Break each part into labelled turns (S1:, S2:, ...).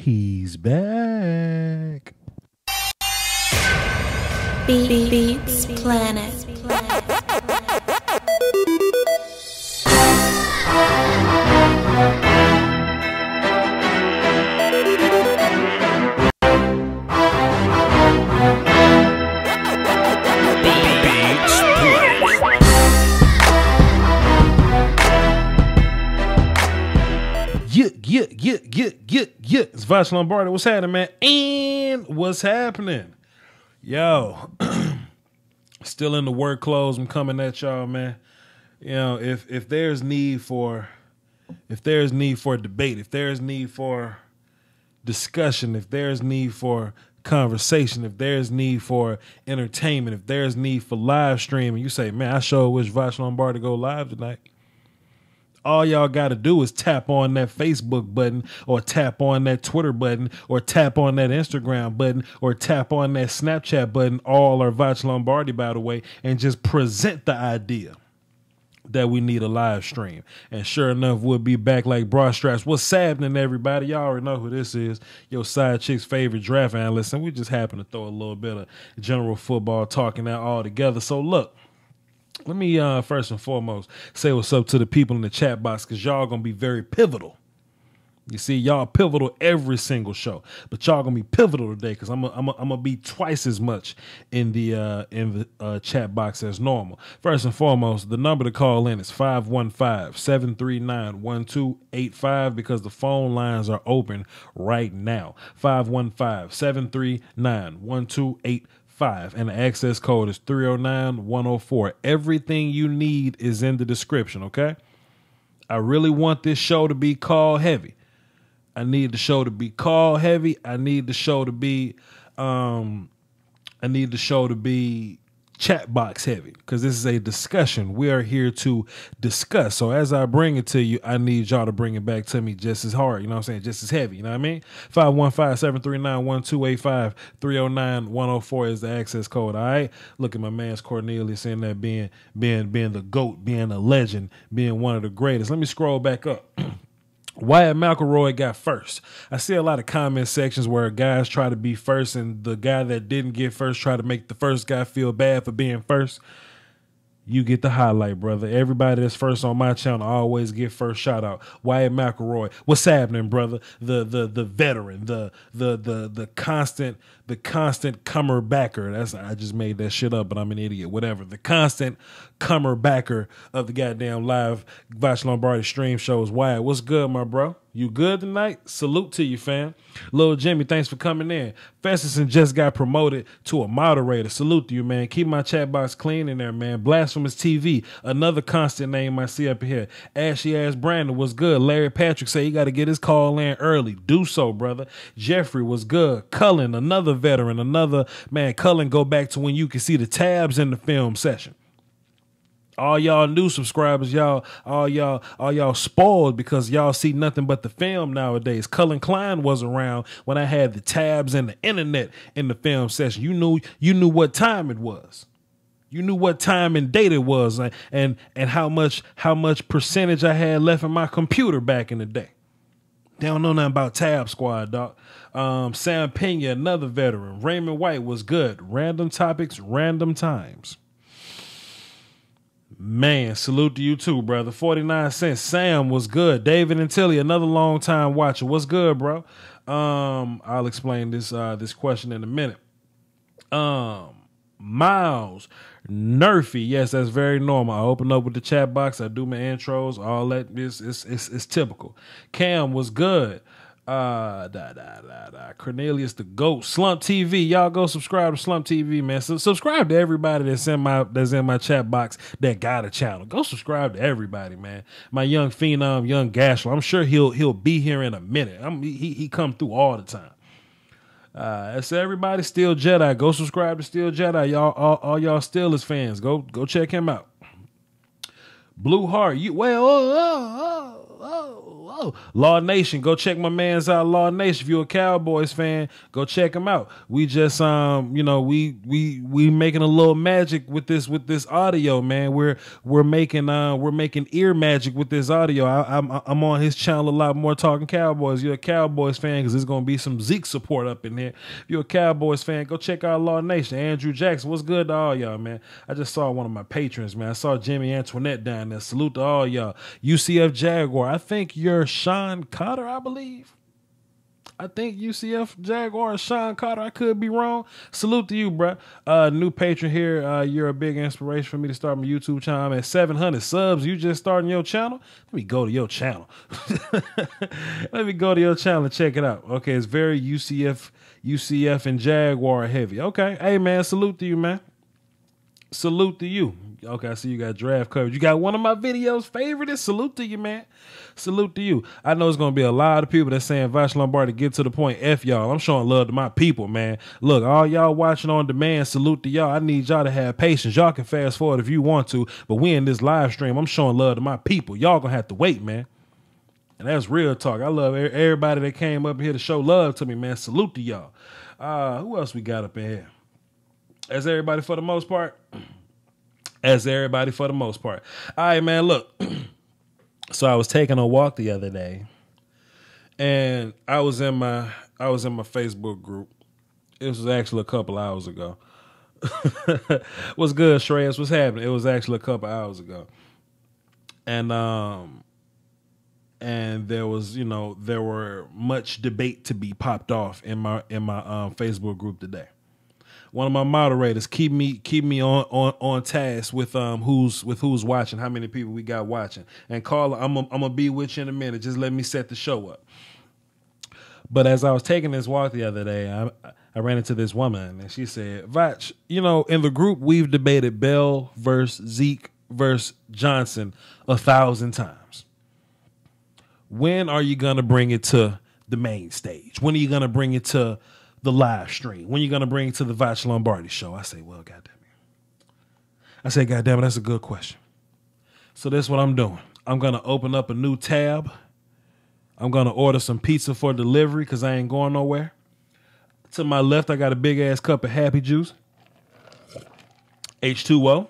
S1: He's back.
S2: Beats Planet.
S1: Yeah. It's Voch Lombardi. What's happening, man? And what's happening? Yo, still in the work clothes. I'm coming at y'all, man. You know, if there's need for debate, if there's need for discussion, if there's need for conversation, if there's need for entertainment, if there's need for live streaming, you say, man, I sure wish Voch Lombardi go live tonight. All y'all got to do is tap on that Facebook button or tap on that Twitter button or tap on that Instagram button or tap on that Snapchat button. All are Voch Lombardi, by the way, and just present the idea that we need a live stream. And sure enough, we'll be back like bra straps. What's happening, everybody? Y'all already know who this is. Your side chick's favorite draft analyst. And we just happen to throw a little bit of general football talking out all together. So look. Let me first and foremost say what's up to the people in the chat box, because y'all gonna be very pivotal. You see, y'all pivotal every single show, but y'all gonna be pivotal today because I'm gonna be twice as much in the chat box as normal. First and foremost, the number to call in is 515-739-1285 because the phone lines are open right now. 515-739-1285. And the access code is 309-104. Everything you need is in the description, okay? I really want this show to be call heavy. I need the show to be call heavy. I need the show to be chat box heavy, because this is a discussion. We are here to discuss. So as I bring it to you, I need y'all to bring it back to me just as hard. You know what I'm saying? Just as heavy. You know what I mean? 515-739-1285, 309-104 is the access code. All right. Look at my man's Cornelius in there being the GOAT, being a legend, being one of the greatest. Let me scroll back up. Wyatt McElroy got first. I see a lot of comment sections where guys try to be first and the guy that didn't get first try to make the first guy feel bad for being first. You get the highlight, brother. Everybody that's first on my channel always get first shout out. Wyatt McElroy, what's happening, brother? The veteran, the constant comer backer. I just made that shit up, but I'm an idiot. Whatever. The constant comer backer of the goddamn live Voch Lombardi stream shows. Wyatt, what's good, my bro? You good tonight? Salute to you, fam. Lil Jimmy, thanks for coming in. Festerson just got promoted to a moderator. Salute to you, man. Keep my chat box clean in there, man. Blasphemous TV, another constant name I see up here. Ashy Ass Brandon, was good. Larry Patrick say he got to get his call in early. Do so, brother. Jeffrey, was good. Cullen, another veteran, another man. Cullen, go back to when you can see the tabs in the film session. All y'all new subscribers, all y'all spoiled because y'all see nothing but the film nowadays. Cullen Klein was around when I had the tabs and the internet in the film session. You knew what time it was. You knew what time and date it was, and how much percentage I had left in my computer back in the day. They don't know nothing about Tab Squad, dog. Sam Pena, another veteran. Raymond White was good. Random topics, random times. Man, salute to you too, brother. 49 cents. Sam was good. David and Tilly, another long time watcher. What's good, bro? I'll explain this question in a minute. Miles Nerfy, yes, that's very normal. I open up with the chat box. I do my intros. All that is typical. Cam was good. Cornelius the GOAT. Slump TV, y'all go subscribe to Slump TV, man. So subscribe to everybody that's in my chat box that got a channel. Go subscribe to everybody, man. My young phenom, young Gashler, I'm sure he'll be here in a minute. He come through all the time. That's everybody. Still Jedi, go subscribe to Still Jedi. Y'all, all y'all Steelers fans, go check him out. Blue Heart, you well. Oh, Law Nation, go check my man's out. Law Nation, if you're a Cowboys fan, go check him out. We just we making a little magic with this audio, man. We're making ear magic with this audio. I'm on his channel a lot more talking Cowboys. You're a Cowboys fan because there's gonna be some Zeke support up in here. If you're a Cowboys fan, go check out Law Nation. Andrew Jackson, what's good to all y'all, man? I just saw one of my patrons, man. I saw Jimmy Antoinette down there. Salute to all y'all. UCF Jaguar. I think you're Sean Cotter, I believe. I think UCF Jaguar is Sean Cotter. I could be wrong. Salute to you, bro. New patron here. You're a big inspiration for me to start my YouTube channel. I'm at 700 subs. You just starting your channel? Let me go to your channel. Let me go to your channel and check it out. Okay, it's very UCF and Jaguar heavy. Okay, hey, man, salute to you, man. Salute to you. Okay, I see you got draft coverage. You got one of my videos favorited. Salute to you, man. Salute to you. I know it's going to be a lot of people that's saying, Voch Lombardi, get to the point. F y'all. I'm showing love to my people, man. Look, all y'all watching on demand, salute to y'all. I need y'all to have patience. Y'all can fast forward if you want to, but we in this live stream. I'm showing love to my people. Y'all going to have to wait, man. And that's real talk. I love everybody that came up here to show love to me, man. Salute to y'all. Who else we got up in here? As everybody for the most part? As everybody for the most part. All right, man, look. So I was taking a walk the other day, and I was in my Facebook group. It was actually a couple hours ago. What's good, Shreyas? What's happening? It was actually a couple hours ago. And there was, there were much debate to be popped off in my Facebook group today. One of my moderators keep me on task with who's watching, how many people we got watching. And Carla, I'm gonna be with you in a minute. Just let me set the show up. But as I was taking this walk the other day, I ran into this woman, and she said, Voch, in the group we've debated Bell versus Zeke versus Johnson 1,000 times. When are you gonna bring it to the main stage? When are you gonna bring it to the live stream? When you gonna bring it to the Voch Lombardi show? I say, well, goddamn it. I say, goddamn it, that's a good question. So that's what I'm doing. I'm gonna open up a new tab. I'm gonna order some pizza for delivery because I ain't going nowhere. To my left, I got a big ass cup of Happy Juice, H2O.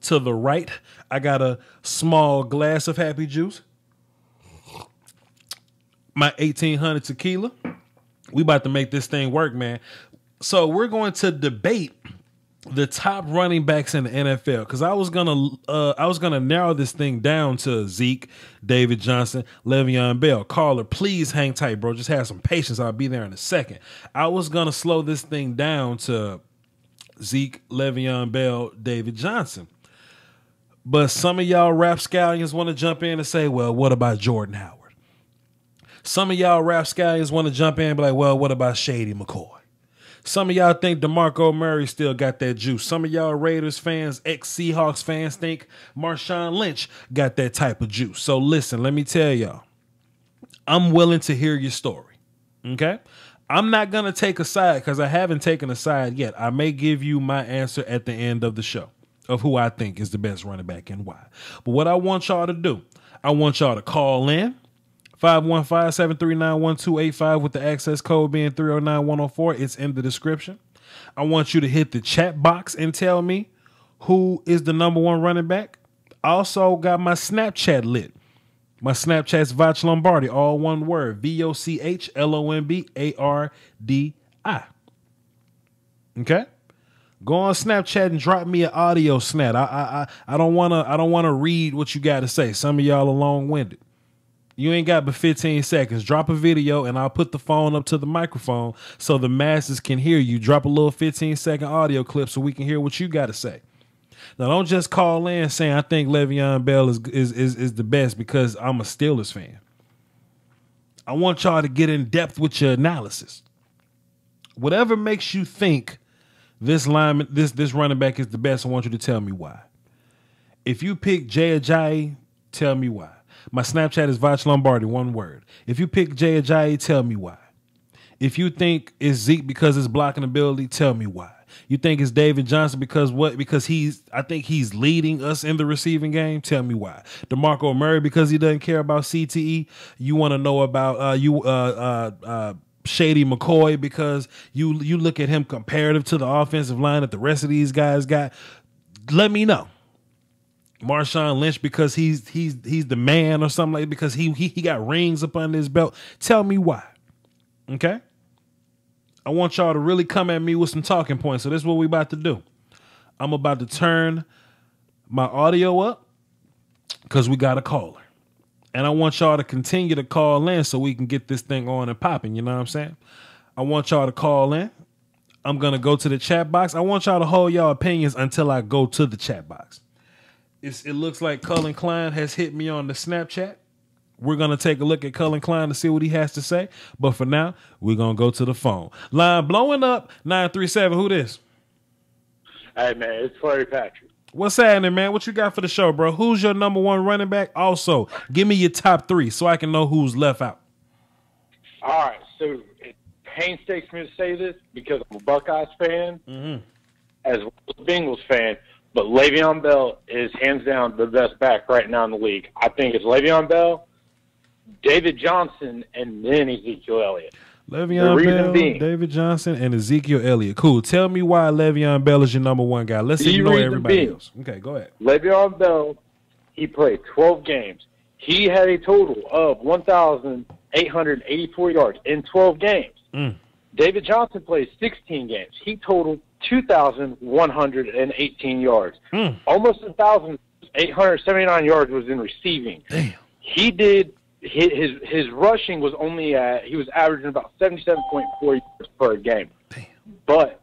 S1: To the right, I got a small glass of Happy Juice. My 1800 tequila. We about to make this thing work, man. So we're going to debate the top running backs in the NFL because I was gonna narrow this thing down to Zeke, David Johnson, Le'Veon Bell. Caller, please hang tight, bro. Just have some patience. I'll be there in a second. I was gonna slow this thing down to Zeke, Le'Veon Bell, David Johnson. But some of y'all rapscallions want to jump in and say, well, what about Jordan Howard? Some of y'all rapscallions want to jump in and be like, well, what about Shady McCoy? Some of y'all think DeMarco Murray still got that juice. Some of y'all Raiders fans, ex-Seahawks fans think Marshawn Lynch got that type of juice. So listen, let me tell y'all, I'm willing to hear your story, okay? I'm not going to take a side because I haven't taken a side yet. I may give you my answer at the end of the show of who I think is the best running back and why. But what I want y'all to do, I want y'all to call in. 515-739-1285 with the access code being 309104. It's in the description. I want you to hit the chat box and tell me who is the number one running back. I also got my Snapchat lit. My Snapchat's Voch Lombardi, all one word, VOCHLOMBARDI. Okay? Go on Snapchat and drop me an audio snap. I don't wanna read what you got to say. Some of y'all are long-winded. You ain't got but 15 seconds. Drop a video and I'll put the phone up to the microphone so the masses can hear you. Drop a little 15-second audio clip so we can hear what you got to say. Now, don't just call in saying I think Le'Veon Bell is the best because I'm a Steelers fan. I want y'all to get in depth with your analysis. Whatever makes you think this lineman, this running back is the best, I want you to tell me why. If you pick Jay Ajayi, tell me why. My Snapchat is Voch Lombardi, one word. If you pick Jay Ajayi, tell me why. If you think it's Zeke because it's blocking ability, tell me why. You think it's David Johnson because what? Because I think he's leading us in the receiving game. Tell me why. DeMarco Murray because he doesn't care about CTE. You want to know about Shady McCoy because you look at him comparative to the offensive line that the rest of these guys got. Let me know. Marshawn Lynch because he's the man or something like because he got rings up under his belt. Tell me why. Okay? I want y'all to really come at me with some talking points. So this is what we about to do. I'm about to turn my audio up because we got a caller. And I want y'all to continue to call in so we can get this thing on and popping. You know what I'm saying? I want y'all to call in. I'm going to go to the chat box. I want y'all to hold y'all opinions until I go to the chat box. It looks like Cullen Klein has hit me on the Snapchat. We're going to take a look at Cullen Klein to see what he has to say. But for now, we're going to go to the phone. Line blowing up, 937. Who this?
S3: Hey, man, it's Larry Patrick.
S1: What's happening, man? What you got for the show, bro? Who's your number one running back? Also, give me your top three so I can know who's left out.
S3: All right, so it painstaking me to say this because I'm a Buckeyes fan as well as a Bengals fan, but Le'Veon Bell is hands down the best back right now in the league. I think it's Le'Veon Bell, David Johnson, and then Ezekiel Elliott.
S1: Le'Veon Bell, David Johnson, and Ezekiel Elliott. Cool. Tell me why Le'Veon Bell is your number one guy. Let's ignore everybody else. Okay, go ahead.
S3: Le'Veon Bell, he played 12 games. He had a total of 1,884 yards in 12 games. David Johnson played 16 games. He totaled 2,118 yards. Almost 1,879 yards was in receiving.
S1: Damn.
S3: He did his rushing was only he was averaging about 77.4 yards per game.
S1: Damn.
S3: But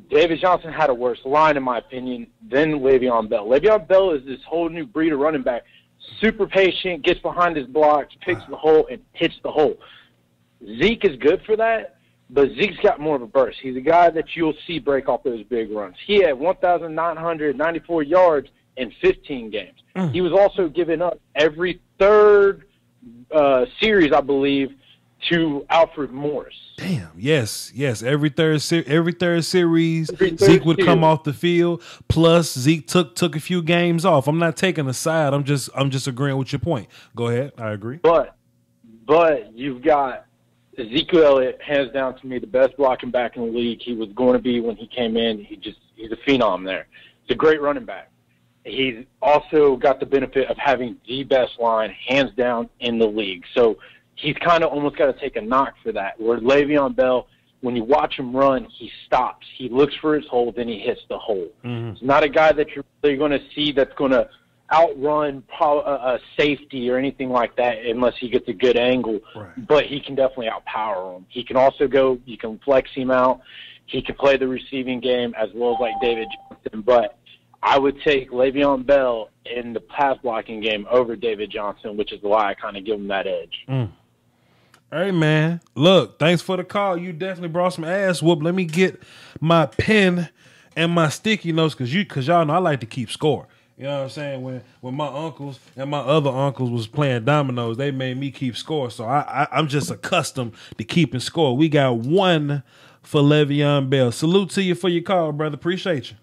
S3: David Johnson had a worse line, in my opinion, than Le'Veon Bell. Le'Veon Bell is this whole new breed of running back. Super patient, gets behind his blocks, picks the hole, and hits the hole. Zeke is good for that, but Zeke's got more of a burst. He's a guy that you'll see break off those big runs. He had 1,994 yards in 15 games. He was also giving up every third series, I believe, to Alfred Morris.
S1: Damn. Yes. Every third series, Zeke would come off the field. Plus, Zeke took a few games off. I'm not taking a side. I'm just agreeing with your point. Go ahead. I agree.
S3: But you've got Ezekiel Elliott, hands down to me, the best blocking back in the league. He was going to be when he came in. He's a phenom there. He's a great running back. He's also got the benefit of having the best line, hands down, in the league. So he's kind of almost got to take a knock for that. Where Le'Veon Bell, when you watch him run, he stops. He looks for his hole, then he hits the hole. It's not a guy that you're really going to see that's going to outrun a safety or anything like that unless he gets a good angle.
S1: Right.
S3: But he can definitely outpower him. He can also you can flex him out. He can play the receiving game as well as like David Johnson. But I would take Le'Veon Bell in the pass blocking game over David Johnson, which is why I kind of give him that edge.
S1: Hey, man. Look, thanks for the call. You definitely brought some ass whoop. Let me get my pen and my sticky notes because y'all know I like to keep score. You know what I'm saying? When my uncles and my other uncles was playing dominoes, they made me keep score. So I'm just accustomed to keeping score. We got one for Le'Veon Bell. Salute to you for your call, brother. Appreciate you.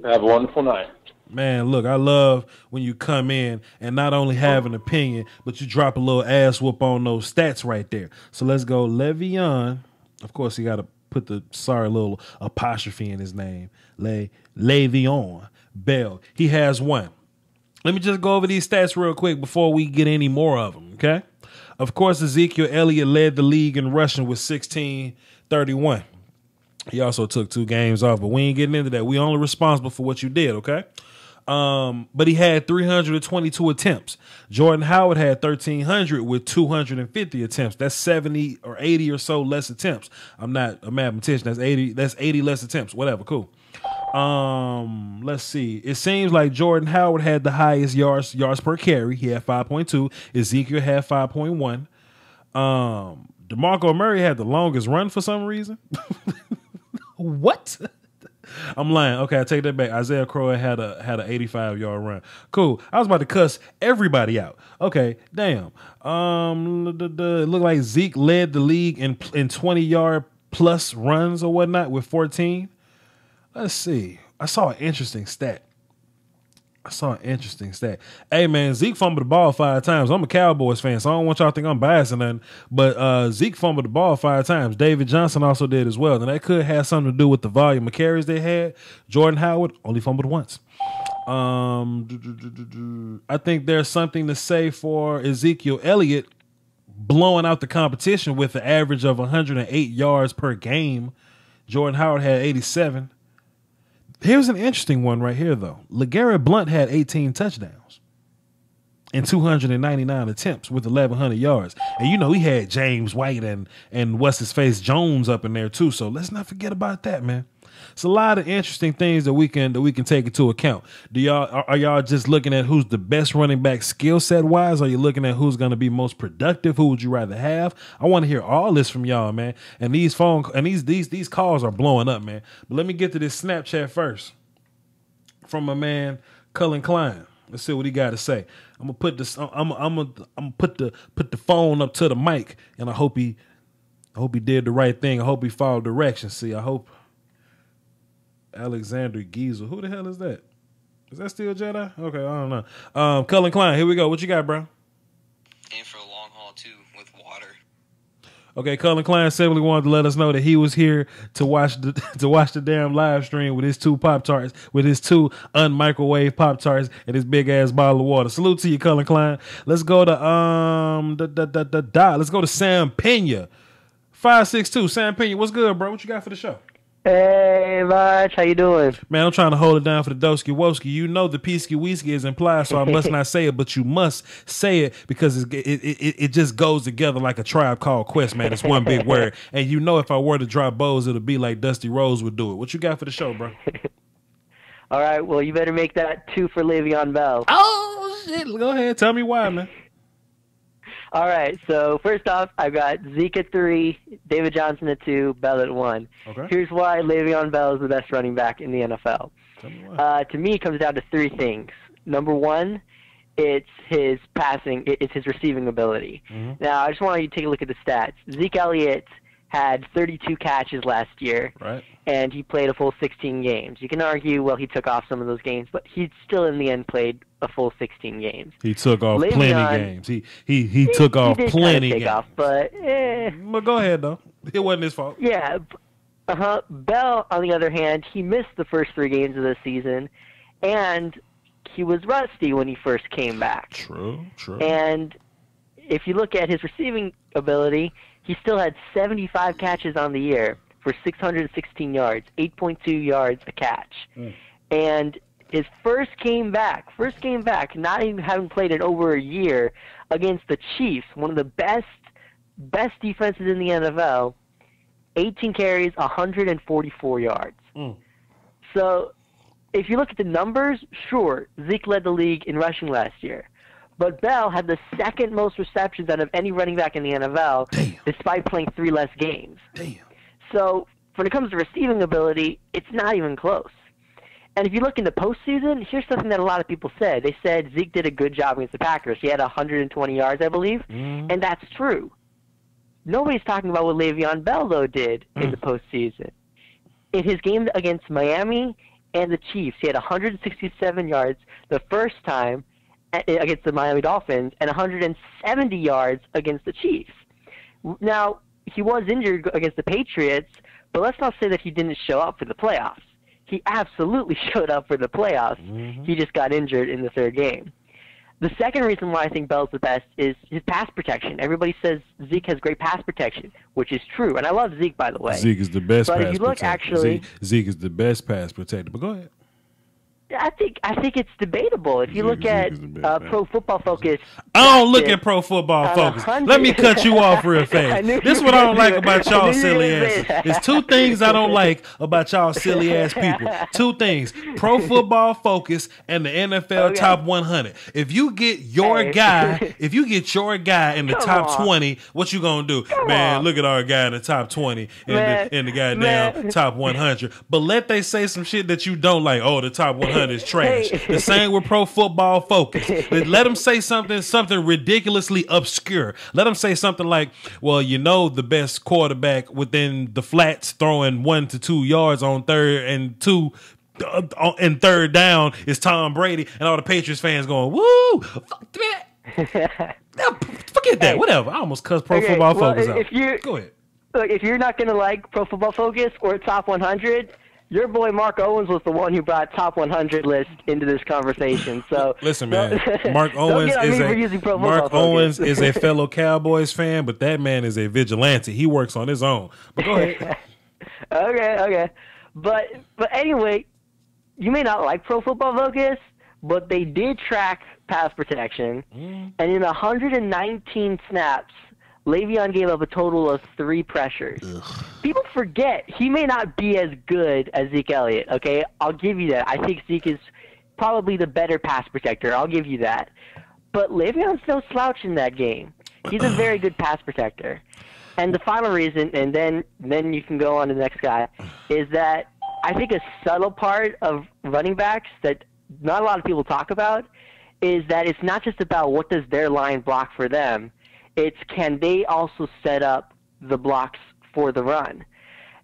S3: Have a wonderful night.
S1: Man, look, I love when you come in and not only have an opinion, but you drop a little ass whoop on those stats right there. So let's go Le'Veon. Of course, you got to put the little apostrophe in his name. Le'Veon Bell. He has one. Let me just go over these stats real quick before we get any more of them, okay? Of course, Ezekiel Elliott led the league in rushing with 1631. He also took 2 games off, but we ain't getting into that. We only responsible for what you did, okay? But he had 322 attempts. Jordan Howard had 1,300 with 250 attempts. That's 70 or 80 or so less attempts. I'm not a mathematician. That's 80 less attempts. Whatever, cool. Let's see. It seems like Jordan Howard had the highest yards per carry. He had 5.2. Ezekiel had 5.1. DeMarco Murray had the longest run for some reason. What? I'm lying. Okay, I take that back. Isaiah Crowe had a 85-yard run. Cool. I was about to cuss everybody out. Okay, damn. It looked like Zeke led the league in 20-yard plus runs or whatnot with 14. Let's see. I saw an interesting stat. Hey, man, Zeke fumbled the ball 5 times. I'm a Cowboys fan, so I don't want y'all to think I'm biased or nothing. But Zeke fumbled the ball 5 times. David Johnson also did as well. And that could have something to do with the volume of carries they had. Jordan Howard only fumbled once. I think there's something to say for Ezekiel Elliott blowing out the competition with an average of 108 yards per game. Jordan Howard had 87. Here's an interesting one right here, though. LeGarrette Blount had 18 touchdowns and 299 attempts with 1,100 yards. And you know he had James White and what's-his-face Jones up in there, too. So let's not forget about that, man. It's a lot of interesting things that we can take into account. Are y'all just looking at who's the best running back skill set wise? Are you looking at who's going to be most productive? Who would you rather have? I want to hear all this from y'all, man. And these these calls are blowing up, man. But let me get to this Snapchat first from my man Cullen Klein. Let's see what he got to say. I'm gonna put this. I'm gonna put the phone up to the mic, and I hope he did the right thing. I hope he followed directions. See, I hope. Alexander Giesel. Who the hell is that? Is that still Jedi? Okay, I don't know. Cullen Klein, here we go. What you got, bro?
S4: In for a long haul, too, with water.
S1: Okay, Cullen Klein simply wanted to let us know that he was here to watch the damn live stream with his 2 Pop-Tarts, with his 2 unmicrowave Pop-Tarts and his big-ass bottle of water. Salute to you, Cullen Klein. Let's go to, let's go to Sam Pena. 562. Sam Pena, what's good, bro? What you got for the show?
S5: Hey, Voch, how you doing?
S1: Man, I'm trying to hold it down for the Doski Woski. You know the Peasky Whisky is implied, so I must not say it, but you must say it because it just goes together like a Tribe Called Quest, man. It's one big word. And you know if I were to drop bows, it'll be like Dusty Rose would do it. What you got for the show, bro?
S5: All right, well, you better make that 2 for Le'Veon Bell.
S1: Oh, shit. Go ahead. Tell me why, man.
S5: All right, so first off, I've got Zeke at 3, David Johnson at 2, Bell at 1.
S1: Okay.
S5: Here's why Le'Veon Bell is the best running back in the NFL.
S1: Tell me why.
S5: To me, it comes down to 3 things. Number 1, it's his passing, it's his receiving ability.
S1: Mm-hmm.
S5: Now, I just want you to take a look at the stats. Zeke Elliott had 32 catches last year,
S1: right,
S5: and he played a full 16 games. You can argue, well, he took off some of those games, but he still, in the end, played a full 16 games.
S1: He took off plenty games. He took off plenty games.
S5: Off, but
S1: Well, go ahead, though. It wasn't his fault.
S5: Yeah. Bell, on the other hand, he missed the first 3 games of the season, and he was rusty when he first came back.
S1: True.
S5: And if you look at his receiving ability, he still had 75 catches on the year for 616 yards, 8.2 yards a catch. And his first game back, not even having played in over a year, against the Chiefs, one of the best defenses in the NFL, 18 carries, 144 yards. So if you look at the numbers, sure, Zeke led the league in rushing last year. But Bell had the 2nd most receptions out of any running back in the NFL, despite playing 3 less games.
S1: Damn.
S5: So when it comes to receiving ability, it's not even close. And if you look in the postseason, here's something that a lot of people said. They said Zeke did a good job against the Packers. He had 120 yards, I believe, and that's true. Nobody's talking about what Le'Veon Bell, though, did in the postseason. In his game against Miami and the Chiefs, he had 167 yards the first time against the Miami Dolphins and 170 yards against the Chiefs. Now, he was injured against the Patriots, but let's not say that he didn't show up for the playoffs. He absolutely showed up for the playoffs. He just got injured in the 3rd game. The second reason why I think Bell's the best is his pass protection. Everybody says Zeke has great pass protection, which is true. And I love Zeke, by the way.
S1: Zeke is the best pass protector. But if you look,
S5: actually,
S1: Zeke is the best pass protector. But go ahead.
S5: I think it's debatable. If you look at Pro Football Focus,
S1: I don't look at Pro Football Focus. Let me cut you off real fast. This is what I don't like about y'all silly asses. There's 2 things I don't like about y'all silly ass people. 2 things: Pro Football Focus and the NFL Top 100. If you get your guy, in the top 20, what you gonna do? Man, look at our guy in the top 20 in the goddamn top 100. But let they say some shit that you don't like. Oh, the top 100 100 is trash. The same with Pro Football Focus. Let them say something ridiculously obscure. Let them say something like, well, the best quarterback within the flats throwing 1 to 2 yards on third and third down is Tom Brady, and all the Patriots fans going, woo, fuck that. Forget that. Whatever. I almost cussed Pro Football Focus out. Go ahead.
S5: Look, if you're not going to like Pro Football Focus or Top 100, your boy Mark Owens was the one who brought Top 100 list into this conversation. So
S1: listen, man, Mark Owens is a fellow Cowboys fan, but that man is a vigilante. He works on his own. But go ahead.
S5: Okay. But anyway, you may not like Pro Football Focus, but they did track pass protection, and in 119 snaps, Le'Veon gave up a total of 3 pressures. Ugh. People forget he may not be as good as Zeke Elliott, okay? I'll give you that. I think Zeke is probably the better pass protector. I'll give you that. But Le'Veon's no slouch in that game. He's a very good pass protector. And the final reason, and then you can go on to the next guy, is that I think a subtle part of running backs that not a lot of people talk about is that it's not just about what does their line block for them. It's can they also set up the blocks for the run.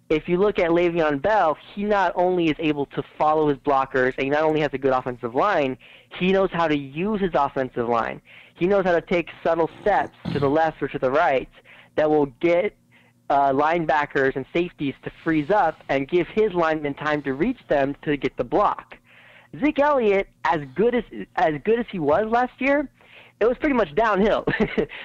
S5: If you look at Le'Veon Bell, he not only is able to follow his blockers, and he not only has a good offensive line, he knows how to use his offensive line. He knows how to take subtle steps to the left or to the right that will get linebackers and safeties to freeze up and give his linemen time to reach them to get the block. Zeke Elliott, as good as he was last year, it was pretty much downhill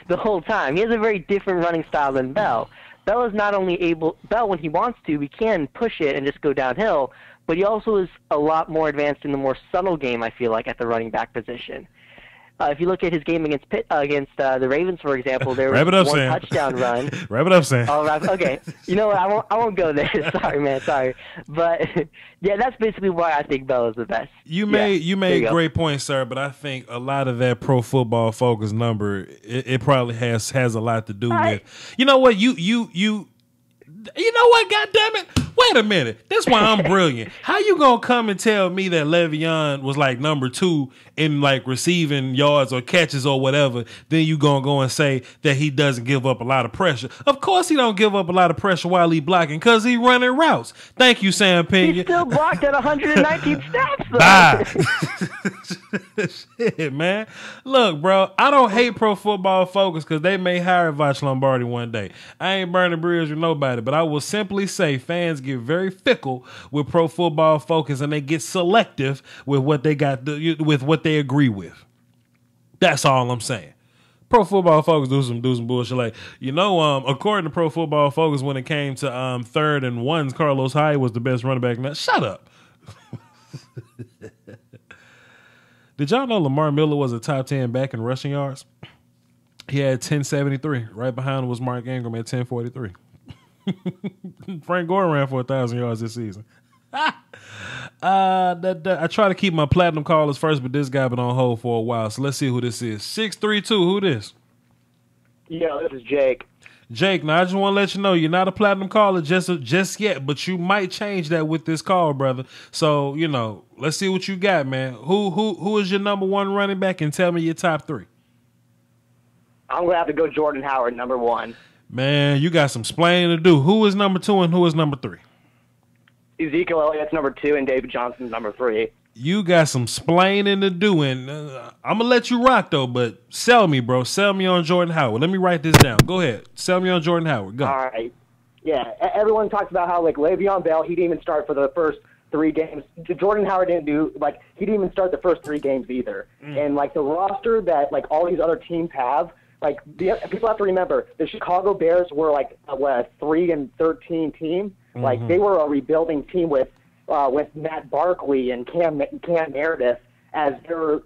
S5: the whole time. He has a very different running style than Bell. Bell is not only Bell, when he wants to, he can push it and just go downhill, but he also is a lot more advanced in the more subtle game, I feel like, at the running back position. If you look at his game against the Ravens, for example, there was one touchdown run.
S1: Wrap it up, Sam.
S5: Okay. You know what? I won't go there. Sorry, man. Sorry. But, yeah, that's basically why I think Bell is the best.
S1: You made great points, sir, but I think a lot of that Pro Football Focus number, it probably has a lot to do with. You know what? You know what, goddammit? Wait a minute. That's why I'm brilliant. How you gonna come and tell me that Le'Veon was like number 2 in like receiving yards or catches or whatever, then you gonna go and say that he doesn't give up a lot of pressure? Of course he don't give up a lot of pressure while he blocking, because he running routes. Thank you, Sam Pena.
S5: He still blocked at 119 snaps, though.
S1: Bye. Shit, man. Look, bro, I don't hate Pro Football Focus because they may hire Voch Lombardi one day. I ain't burning bridges with nobody, but I will simply say fans get very fickle with Pro Football Focus, and they get selective with what they with what they agree with. That's all I'm saying. Pro Football Focus do some bullshit like, according to Pro Football Focus, when it came to 3rd and 1s, Carlos Hyde was the best running back. Now, shut up. Did y'all know Lamar Miller was a top 10 back in rushing yards? He had 1073. Right behind him was Mark Ingram at 1043. Frank Gore ran for 1,000 yards this season. I try to keep my platinum callers first, but this guy been on hold for a while, so let's see who this is. 632, who this?
S6: Yeah, this is Jake.
S1: Jake, now I just want to let you know you're not a platinum caller just yet, but you might change that with this call, brother. So, let's see what you got, man. Who is your number 1 running back, and tell me your top 3.
S6: I'm going to have to go Jordan Howard, number 1.
S1: Man, you got some splaining to do. Who is number 2 and who is number 3?
S6: Ezekiel Elliott's number 2 and David Johnson's number 3.
S1: You got some splaining to do, and I'm going to let you rock, though, but sell me, bro. Sell me on Jordan Howard. Let me write this down. Go ahead. Sell me on Jordan Howard. Go.
S6: All right. Yeah, everyone talks about how, Le'Veon Bell, he didn't even start for the first 3 games. Jordan Howard didn't he didn't even start the first 3 games either. And, the roster that, all these other teams have, people have to remember, the Chicago Bears were a 3-13 team.
S1: Mm-hmm.
S6: They were a rebuilding team with Matt Barkley and Cam Meredith as their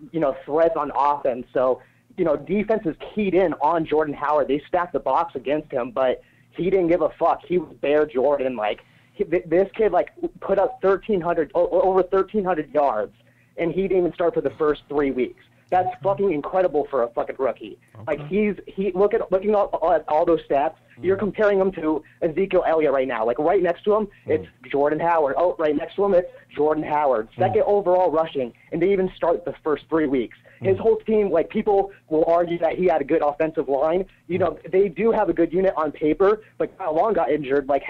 S6: threats on offense. So defense is keyed in on Jordan Howard. They stacked the box against him, but he didn't give a fuck. He was Bear Jordan. This kid put up over 1,300 yards, and he didn't even start for the first 3 weeks. That's fucking incredible for a fucking rookie. Like looking at all those stats, you're comparing him to Ezekiel Elliott right now. Like right next to him, it's Jordan Howard. Oh, right next to him, it's Jordan Howard. Second overall rushing, and they even start the first 3 weeks. His whole team, like people will argue that he had a good offensive line. You know, they do have a good unit on paper, but Kyle Long got injured like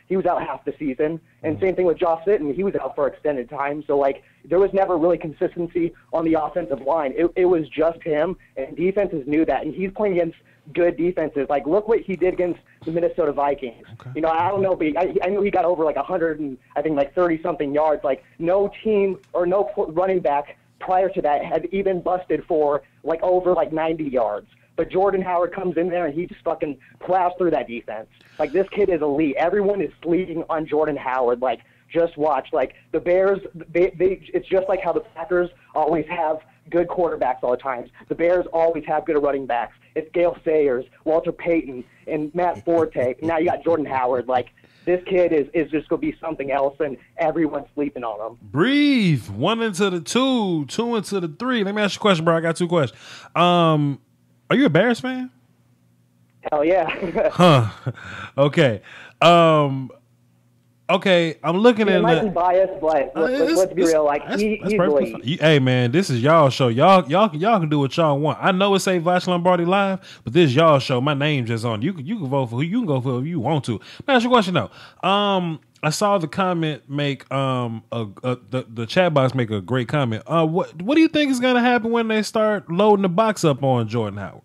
S6: he was out half the season. And same thing with Josh Sitton, he was out for extended time. So like there was never really consistency on the offensive line. It was just him, and defenses knew that. And he's playing against good defenses. Like look what he did against the Minnesota Vikings. Okay. You know, I don't know, but I knew he got over like 100 and I think like 30 something yards. Like no team or no running back prior to that had even busted for like over like 90 yards. But Jordan Howard comes in there and he just fucking plows through that defense. Like this kid is elite. Everyone is sleeping on Jordan Howard. Like just watch. Like the Bears, it's just like how the Packers always have good quarterbacks all the time. The Bears always have good running backs. It's Gale Sayers, Walter Payton, and Matt Forte. Now you got Jordan Howard. Like this kid is just going to be something else, and everyone's sleeping on him.
S1: Breathe. 1 into the 2, 2 into the 3. Let me ask you a question, bro. I got 2 questions. Are you a Bears fan?
S6: Hell yeah.
S1: Huh. Okay. Okay, I'm looking at.
S6: He might be biased, but let's be real. Like he's elite.
S1: Hey man, this is y'all show. Y'all can do what y'all want. I know it say Voch Lombardi live, but this y'all show. My name's just on. You can vote for who you can go for if you want to. Now, ask your question though. I saw the comment make the chat box make a great comment. What do you think is gonna happen when they start loading the box up on Jordan Howard?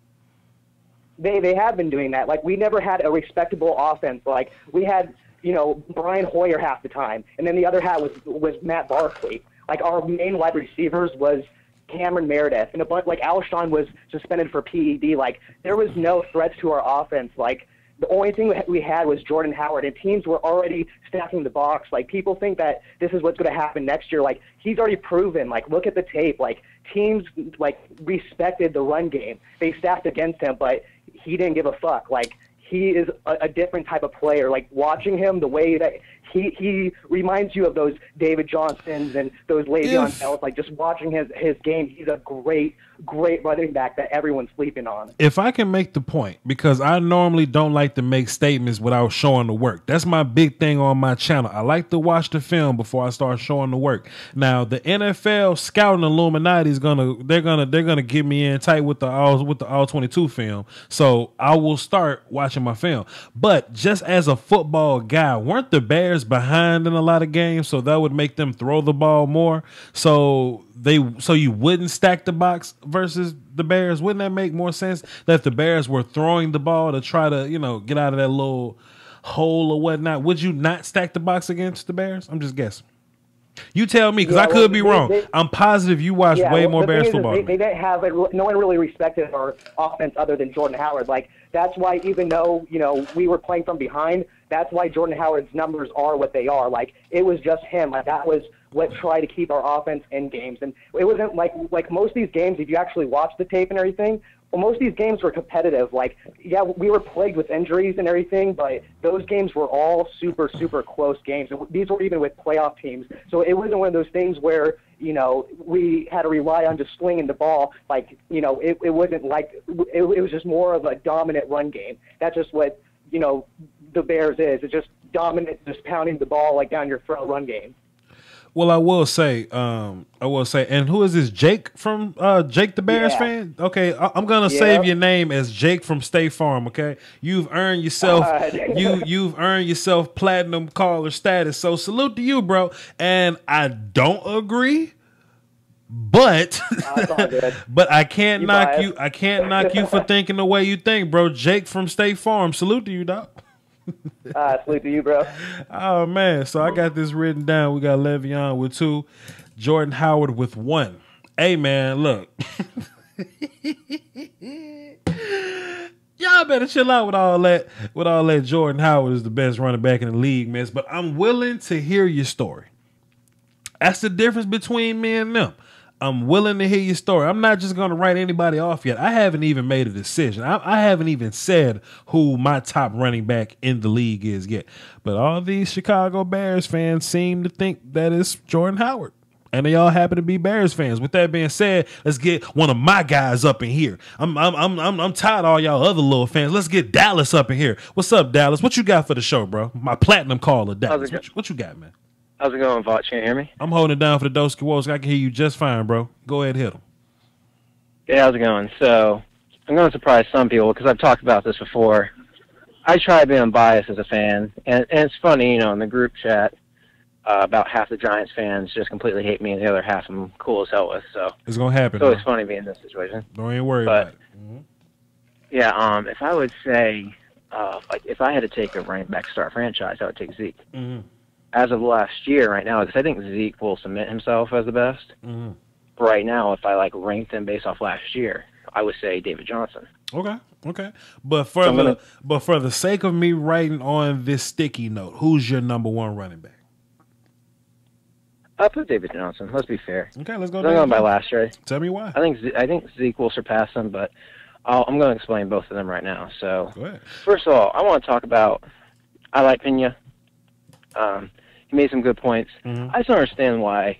S6: They have been doing that. Like we never had a respectable offense. Like we had. You know, Brian Hoyer half the time, and then the other half was Matt Barkley. Like our main wide receivers was Cameron Meredith, and a bunch like Alshon was suspended for PED. Like there was no threats to our offense. Like the only thing we had was Jordan Howard, and teams were already stacking the box. Like people think that this is what's going to happen next year. Like he's already proven. Like look at the tape. Like teams like respected the run game. They stacked against him, but he didn't give a fuck. Like. He is a different type of player. Like watching him, the way that he reminds you of those David Johnsons and those Le'Veon Bells. Like just watching his game, he's a great running back that everyone's sleeping on.
S1: If I can make the point, because I normally don't like to make statements without showing the work. That's my big thing on my channel. I like to watch the film before I start showing the work. Now the NFL scouting Illuminati is they're gonna get me in tight with the all 22 film. So I will start watching my film. But just as a football guy, weren't the Bears behind in a lot of games? So that would make them throw the ball more. So you wouldn't stack the box versus the Bears. Wouldn't that make more sense that if the Bears were throwing the ball to try to, get out of that little hole or whatnot? Would you not stack the box against the Bears? I'm just guessing. You tell me, because I could be wrong. I'm positive you watch way more Bears football.
S6: They didn't have it. No one really respected our offense other than Jordan Howard. Like that's why, even though we were playing from behind, that's why Jordan Howard's numbers are what they are. Like it was just him. Like that was what tried to keep our offense in games. And it wasn't like most of these games. If you actually watch the tape and everything. Well, most of these games were competitive. Like, yeah, we were plagued with injuries and everything, but those games were all super, super close games. And these were even with playoff teams. So it wasn't one of those things where, we had to rely on just slinging the ball. Like, it wasn't like it was just more of a dominant run game. That's just what, the Bears is. It's just dominant, just pounding the ball like down your throat run game.
S1: Well, I will say, and who is this? Jake from Jake the Bears fan? Okay, I'm gonna save your name as Jake from State Farm. Okay, you've earned yourself you've earned yourself platinum caller status. So salute to you, bro. And I don't agree, but but I can't knock you. I can't knock you for thinking the way you think, bro. Jake from State Farm. Salute to you, doc.
S6: Salute to you, bro.
S1: Oh man, so I got this written down. We got Le'Veon with 2, Jordan Howard with 1. Hey man, look, y'all better chill out with all that. With all that, Jordan Howard is the best running back in the league, man. But I'm willing to hear your story. That's the difference between me and them. I'm willing to hear your story. I'm not just going to write anybody off yet. I haven't even made a decision. I haven't even said who my top running back in the league is yet. But all these Chicago Bears fans seem to think that it's Jordan Howard. And they all happen to be Bears fans. With that being said, let's get one of my guys up in here. I'm tired of all y'all other little fans. Let's get Dallas up in here. What's up, Dallas? What you got for the show, bro? My platinum caller, Dallas. What you got, man?
S7: How's it going, Voch? Can you hear me?
S1: I'm holding it down for the Doski Wolves. I can hear you just fine, bro. Go ahead, hit them.
S7: Yeah, how's it going? So I'm going to surprise some people because I've talked about this before. I try being biased as a fan, and it's funny, in the group chat, about half the Giants fans just completely hate me, and the other half I'm cool as hell with. So
S1: it's gonna happen.
S7: It's always funny being in this situation.
S1: Don't even worry about it. Mm-hmm.
S7: Yeah, if I would say, if I had to take a running back star franchise, I would take Zeke.
S1: Mm-hmm.
S7: As of last year, right now, because I think Zeke will cement himself as the best.
S1: Mm-hmm.
S7: Right now, if I ranked them based off last year, I would say David Johnson.
S1: Okay. But for the sake of me writing on this sticky note, who's your number one running back?
S7: I'll put David Johnson. Let's be fair.
S1: Okay, let's go.
S7: I'm going by last year.
S1: Tell me why.
S7: I think Zeke will surpass him, but I'm going to explain both of them right now. So,
S1: go ahead.
S7: First of all, I want to talk about. I like Pena. He made some good points.
S1: Mm-hmm.
S7: I just don't understand why.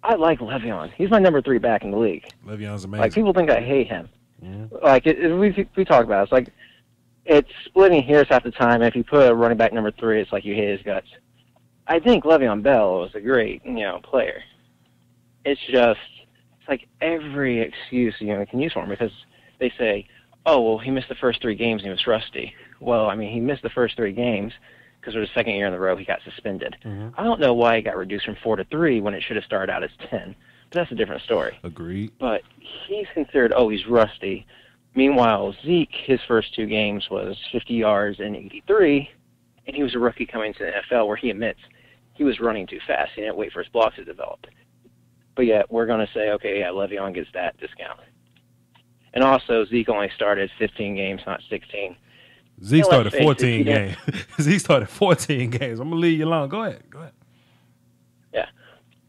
S7: I like Le'Veon. He's my number 3 back in the league.
S1: Le'Veon's amazing.
S7: People think I hate him.
S1: Mm-hmm.
S7: We talk about it. It's splitting hairs half the time. If you put a running back number 3, it's like you hate his guts. I think Le'Veon Bell was a great, player. It's every excuse can use for him because they say, oh, well, he missed the first 3 games and he was rusty. Well, he missed the first 3 games because it was the 2nd year in a row he got suspended.
S1: Mm-hmm.
S7: I don't know why he got reduced from 4 to 3 when it should have started out as 10. But that's a different story.
S1: Agreed.
S7: But he's considered, he's rusty. Meanwhile, Zeke, his first 2 games was 50 yards and 83, and he was a rookie coming to the NFL where he admits he was running too fast. He didn't wait for his blocks to develop. But yet, we're going to say, okay, yeah, Le'Veon gets that discount. And also, Zeke only started 15 games, not 16.
S1: Zeke started 14 games. Zeke started 14 games. I'm going to leave you alone. Go ahead.
S7: Yeah.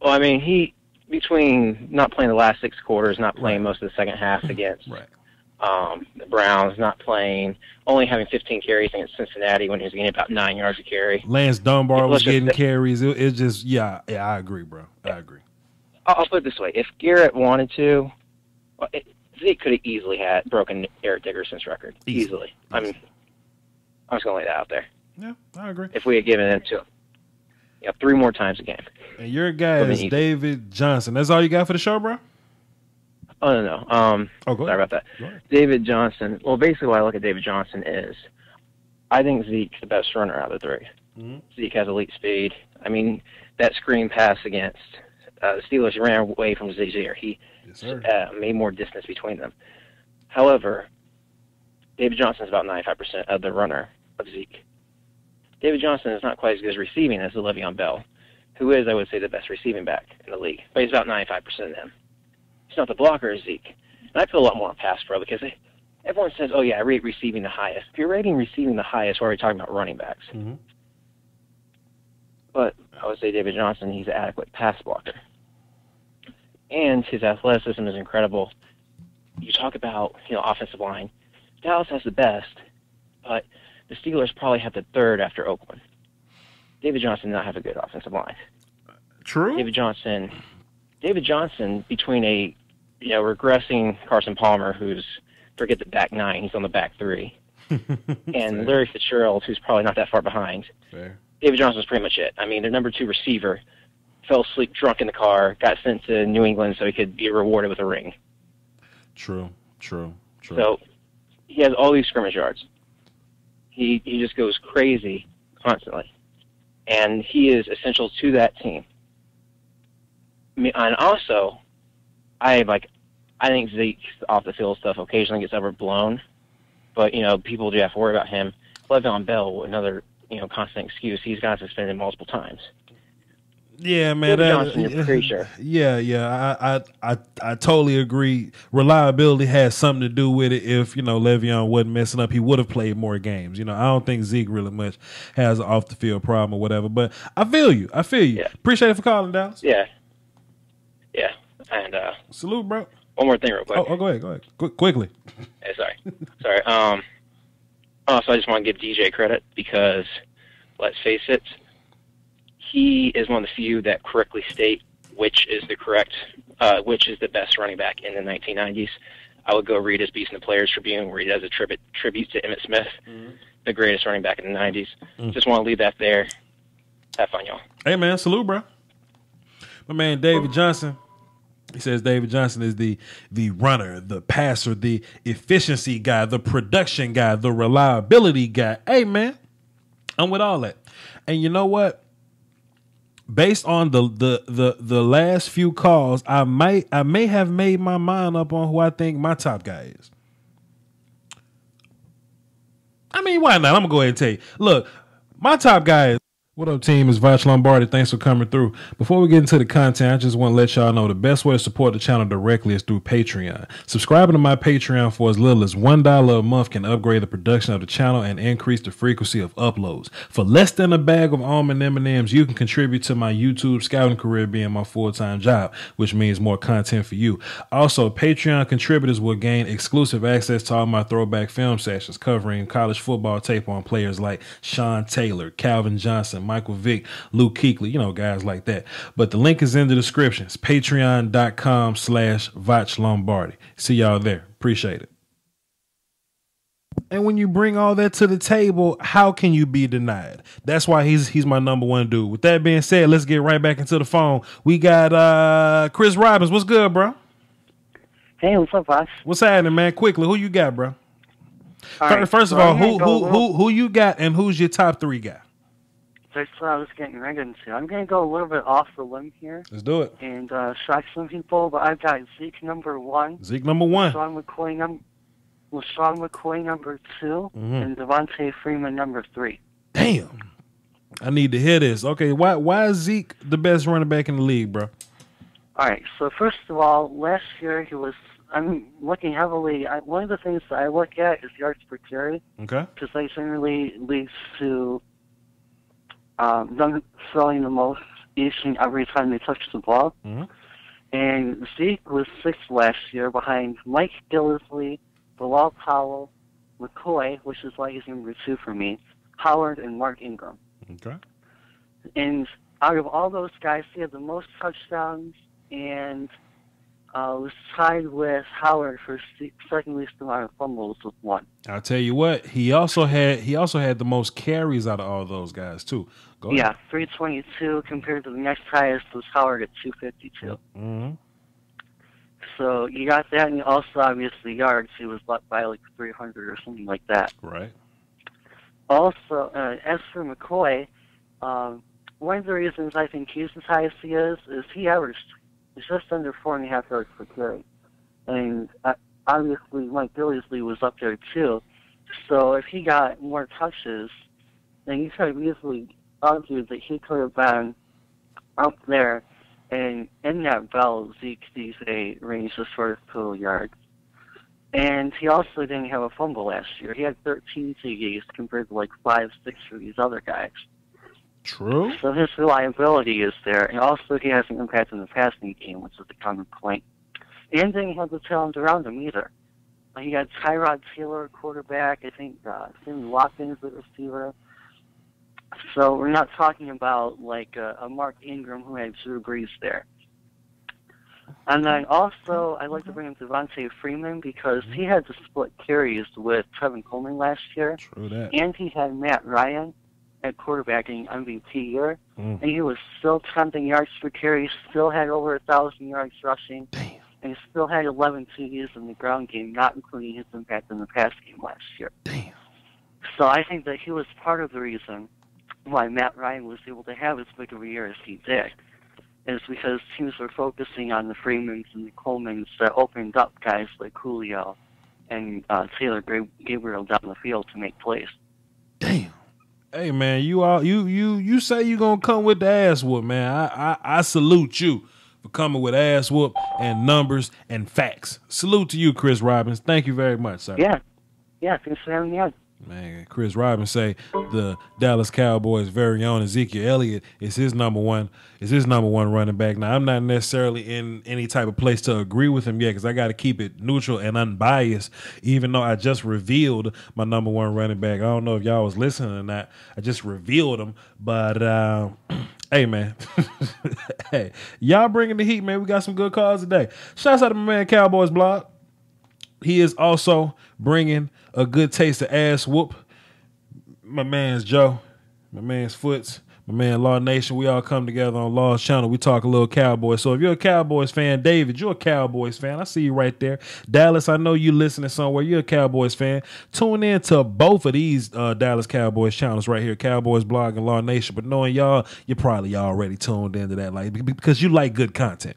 S7: Well, he, between not playing the last 6 quarters, not playing most of the second half against the Browns, not playing, only having 15 carries against Cincinnati when he was getting about 9 yards a carry.
S1: Lance Dunbar was getting carries. It's just, I agree, bro. I agree.
S7: I'll put it this way. If Garrett wanted to, Zeke could have easily had broken Eric Dickerson's record. Easily. I'm just going to lay that out there.
S1: Yeah, I agree.
S7: If we had given it to him. 3 more times a game.
S1: And your guy is David Johnson. That's all you got for the show, bro?
S7: Oh, no. Sorry about that. David Johnson. Well, basically what I look at David Johnson is I think Zeke's the best runner out of the 3.
S1: Mm-hmm.
S7: Zeke has elite speed. That screen pass against the Steelers ran away from Zazier. He made more distance between them. However, David Johnson is about 95% of the runner of Zeke. David Johnson is not quite as good as receiving as Le'Veon Bell, who is, I would say, the best receiving back in the league. But he's about 95% of them. He's not the blocker as Zeke. And I put a lot more on pass pro because everyone says, oh, yeah, I rate receiving the highest. If you're rating receiving the highest, we're already talking about running backs.
S1: Mm-hmm.
S7: But I would say David Johnson, he's an adequate pass blocker. And his athleticism is incredible. You talk about, offensive line. Dallas has the best, but the Steelers probably have the 3rd after Oakland. David Johnson did not have a good offensive line.
S1: True.
S7: David Johnson, between a regressing Carson Palmer, who's forget the back 9, he's on the back 3, and Larry Fitzgerald, who's probably not that far behind.
S1: Fair.
S7: David Johnson's pretty much it. Their number 2 receiver fell asleep drunk in the car, got sent to New England so he could be rewarded with a ring.
S1: True.
S7: So he has all these scrimmage yards. He just goes crazy constantly. And he is essential to that team. And also, I think Zeke's off the field stuff occasionally gets overblown. But, people do have to worry about him. Le'Veon Bell, another, constant excuse. He's got suspended multiple times.
S1: Yeah, man. I totally agree. Reliability has something to do with it. If Le'Veon wasn't messing up, he would have played more games. I don't think Zeke really much has an off the field problem or whatever. But I feel you. Yeah. Appreciate it for calling, Dallas.
S7: Yeah. And
S1: salute, bro.
S7: One more thing, real quick.
S1: Oh, go ahead. Quickly.
S7: Hey, sorry. Also, I just want to give DJ credit because, let's face it, he is one of the few that correctly state which is the best running back in the 1990s. I would go read his Beast in the Players Tribune, where he does a tribute to Emmitt Smith, the greatest running back in the 90s. Just want to leave that there. Have fun, y'all.
S1: Hey, man, salute, bro. My man David Johnson. He says David Johnson is the runner, the passer, the efficiency guy, the production guy, the reliability guy. Hey, man, I'm with all that. And you know what? Based on the last few calls, I may have made my mind up on who I think my top guy is. I mean, why not? I'm gonna go ahead and tell you. Look, my top guy is. What up, team? It's Voch Lombardi. Thanks for coming through. Before we get into the content, I just want to let y'all know the best way to support the channel directly is through Patreon. Subscribing to my Patreon for as little as $1 a month can upgrade the production of the channel and increase the frequency of uploads. For less than a bag of almond M&Ms, you can contribute to my YouTube scouting career being my full-time job, which means more content for you. Also, Patreon contributors will gain exclusive access to all my throwback film sessions covering college football tape on players like Sean Taylor, Calvin Johnson, Michael Vick, Luke Kuechly, you know, guys like that. But the link is in the description. It's patreon.com/Voch Lombardi. See y'all there. Appreciate it. And when you bring all that to the table, how can you be denied? That's why he's my number one dude. With that being said, let's get right back into the phone. We got Chris Robbins. What's good, bro?
S8: Hey, what's up, Voch?
S1: What's happening, man? Quickly, who you got, bro? First of
S8: so
S1: all, who you got, and who's your top three guy?
S8: That's what I was getting right into. I'm going to go a little bit off the limb here.
S1: Let's do it.
S8: And shock some people, but I've got Zeke number 1.
S1: Zeke number 1.
S8: LaShawn McCoy number 2, and Devontae Freeman number 3.
S1: Damn. I need to hear this. Okay, why is Zeke the best running back in the league, bro?
S8: All right, so first of all, last year I'm looking heavily. One of the things that I look at is yards per carry.
S1: Okay.
S8: Because that generally leads to them throwing the most each and every time they touch the ball. And Zeke was 6th last year behind Mike Gillisley, Bilal Powell, McCoy, which is why he's number 2 for me, Howard, and Mark Ingram.
S1: Okay.
S8: And out of all those guys, he had the most touchdowns and was tied with Howard for second least amount of fumbles with 1.
S1: I'll tell you what, he also had the most carries out of all those guys too. Go ahead.
S8: Yeah, 322 compared to the next highest was Howard at 252. So you got that, and also obviously yards. He was up by like 300 or something like that.
S1: Right.
S8: Also, as for McCoy, one of the reasons I think he's as high as he is he averaged just under 4.5 yards per carry. And obviously Mike Gillisley was up there too. So if he got more touches, then you could have easily argued that he could have been up there. And in that belt, Zeke sees a range of sort of total yards. And he also didn't have a fumble last year. He had 13 TDs compared to like 5, 6 for these other guys.
S1: True.
S8: So his reliability is there, and also he has an impact on the passing game, which is a common point. And then he has the talent around him either. He got Tyrod Taylor, quarterback. I think Sammy Watkins, the receiver. So we're not talking about like a Mark Ingram who had Drew Brees there. And then also, I'd like to bring in Devontae Freeman because he had to split carries with Trevin Coleman last year.
S1: True that.
S8: And he had Matt Ryan at quarterbacking MVP year, and he was still 10 yards per carry, still had over 1,000 yards rushing, and he still had 11 TDs in the ground game, not including his impact in the pass game last year.
S1: Damn.
S8: So I think that he was part of the reason why Matt Ryan was able to have as big of a year as he did, is because teams were focusing on the Freemans and the Colemans that opened up guys like Julio and Taylor Gabriel down the field to make plays.
S1: Damn. Hey man, you say you gonna come with the ass whoop, man. I salute you for coming with ass whoop and numbers and facts. Salute to you, Chris Robbins. Thank you very much, sir.
S8: Yeah, thanks for having me on.
S1: Man, Chris Robbins say the Dallas Cowboys' very own Ezekiel Elliott is his number one running back. Now, I'm not necessarily in any type of place to agree with him yet because I got to keep it neutral and unbiased, even though I just revealed my number one running back. I don't know if y'all was listening or not. I just revealed him, but Hey, man. Hey, y'all bringing the heat, man. We got some good calls today. Shouts out to my man Cowboys Blog. He is also bringing a good taste of ass whoop. My man's Joe, my man's Foots, my man Law Nation. We all come together on Law's channel. We talk a little Cowboys. So if you're a Cowboys fan, David, you're a Cowboys fan. I see you right there. Dallas, I know you listening somewhere. You're a Cowboys fan. Tune in to both of these Dallas Cowboys channels right here, Cowboys Blog and Law Nation. But knowing y'all, you're probably already tuned into that, like, because you like good content.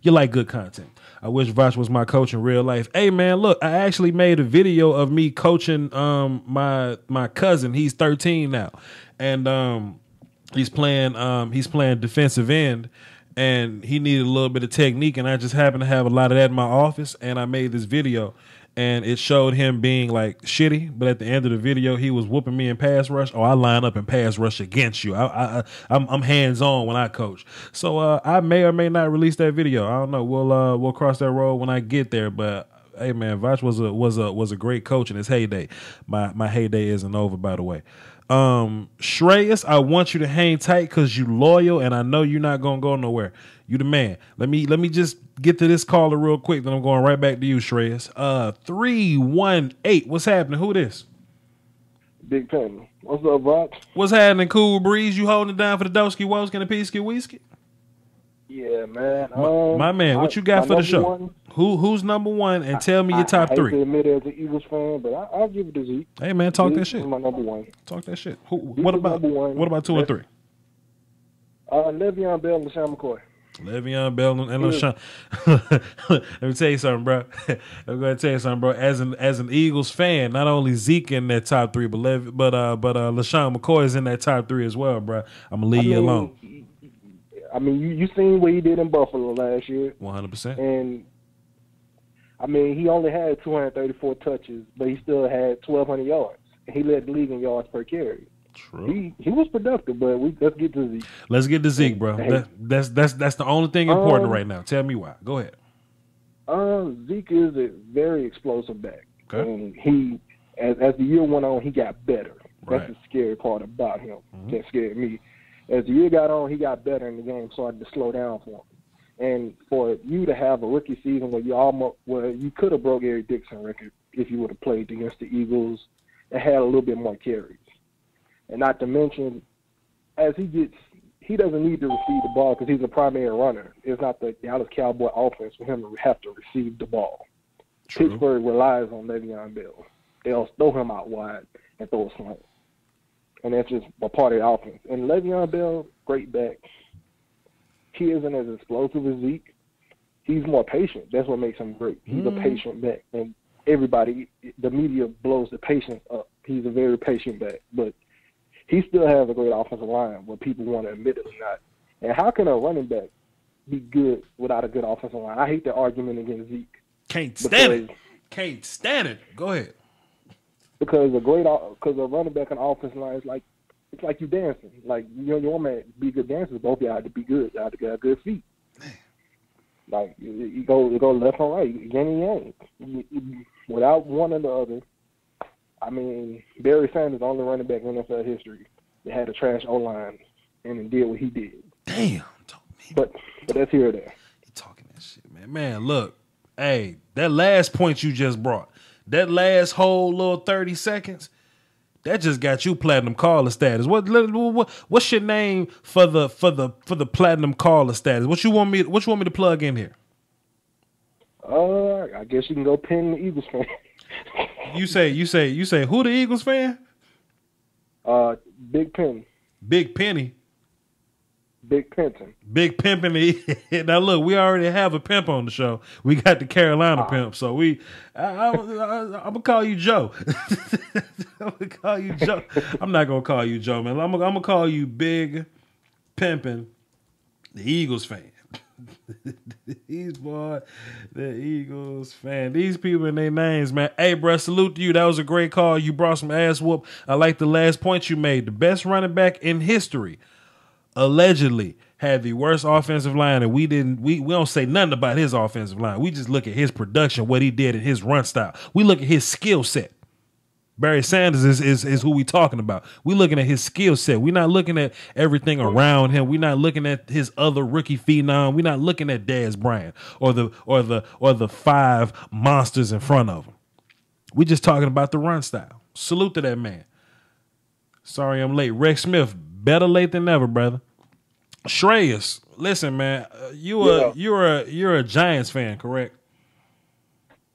S1: You like good content. I wish Voch was my coach in real life. Hey, man, look, I actually made a video of me coaching my cousin. He's 13 now, and he's playing defensive end, and he needed a little bit of technique, and I just happened to have a lot of that in my office, and I made this video, and it showed him being like shitty, but at the end of the video, he was whooping me in pass rush. Oh, I line up in pass rush against you. I'm hands on when I coach. So I may or may not release that video. I don't know. We'll cross that road when I get there. But hey, man, Voch was a great coach in his heyday. My heyday isn't over, by the way. Shreyas, I want you to hang tight because you loyal, and I know you're not gonna go nowhere. You the man. Let me just get to this caller real quick, then I'm going right back to you, Shreyas. 318. What's happening? Who this?
S9: Big Penny. What's up, Voch?
S1: What's happening, Cool Breeze? You holding it down for the Doski Woski and the Peasky Whiskey?
S9: Yeah, man.
S1: My man, what you got for the show? Who's number one? And tell me your top three.
S9: I hate to admit it as an Eagles fan, but I'll give it to Zeke.
S1: Hey, man, talk
S9: Zeke
S1: that shit.
S9: is my number one.
S1: Talk that shit. What about two and three?
S9: Le'Veon Bell and LaShawn McCoy.
S1: Le'Veon Bell and LaShawn. Let me tell you something, bro. I'm going to tell you something, bro. As an Eagles fan, not only Zeke in that top three, but LaShawn McCoy is in that top three as well, bro. I'm gonna leave you alone.
S9: I mean, you seen what he did in Buffalo last year.
S1: 100%.
S9: And I mean, he only had 234 touches, but he still had 1,200 yards. And he led the league in yards per carry.
S1: True.
S9: He was productive, but let's get to Zeke.
S1: Let's get to Zeke, bro.
S9: Hey.
S1: That's the only thing important right now. Tell me why. Go ahead.
S9: Zeke is a very explosive back.
S1: Okay.
S9: And he, as the year went on, he got better.
S1: Right.
S9: That's the scary part about him. That scared me. As the year got on, he got better, and the game started to slow down for him. And for you to have a rookie season where you could have broke Eric Dixon's record if you would have played against the Eagles and had a little bit more carries. And not to mention, as he doesn't need to receive the ball because he's a primary runner. It's not the Dallas Cowboy offense for him to have to receive the ball.
S1: True.
S9: Pittsburgh relies on Le'Veon Bell. They'll throw him out wide and throw a slant. And that's just a part of the offense. And Le'Veon Bell, great back. He isn't as explosive as Zeke. He's more patient. That's what makes him great. He's a patient back. And everybody, the media blows the patience up. He's a very patient back. But he still has a great offensive line, whether people want to admit it or not. And how can a running back be good without a good offensive line? I hate the argument against Zeke.
S1: Can't stand it. Go ahead.
S9: Because a running back and offensive line is like, it's like you dancing. Like, you want to be good dancers, both y'all have to be good. Y'all have to have good feet. Like, you go left and right, yin and yang. Without one or the other, I mean, Barry Sanders, the only running back in NFL history that had a trash O-line and did what he did.
S1: Damn.
S9: But that's here or there.
S1: You talking that shit, man. Man, look. Hey, that last point you just brought, that last whole little 30 seconds, that just got you platinum caller status. What's your name for the platinum caller status? What you want me to plug in here?
S9: I guess you can go pin the Eagles fan.
S1: You say who the Eagles fan?
S9: Big Penny.
S1: Big Penny.
S9: Big Pimpin'.
S1: Big Pimpin'. Now look, we already have a pimp on the show. We got the Carolina pimp, so I'm gonna call you Joe. I'm gonna call you Joe. I'm not gonna call you Joe, man. I'm gonna call you Big Pimpin', the Eagles fan. The Eagles fan. These people and their names, man. Hey, bro, salute to you. That was a great call. You brought some ass whoop. I like the last point you made. The best running back in history allegedly had the worst offensive line, and we don't say nothing about his offensive line. We just look at his production, what he did in his run style. We look at his skill set. Barry Sanders is who we talking about. We looking at his skill set. We're not looking at everything around him. We're not looking at his other rookie phenom. We're not looking at Dez Bryant or the five monsters in front of him. We just talking about the run style. Salute to that man. Sorry I'm late. Rex Smith, better late than never, brother. Shreyas, listen, man, you're a Giants fan, correct?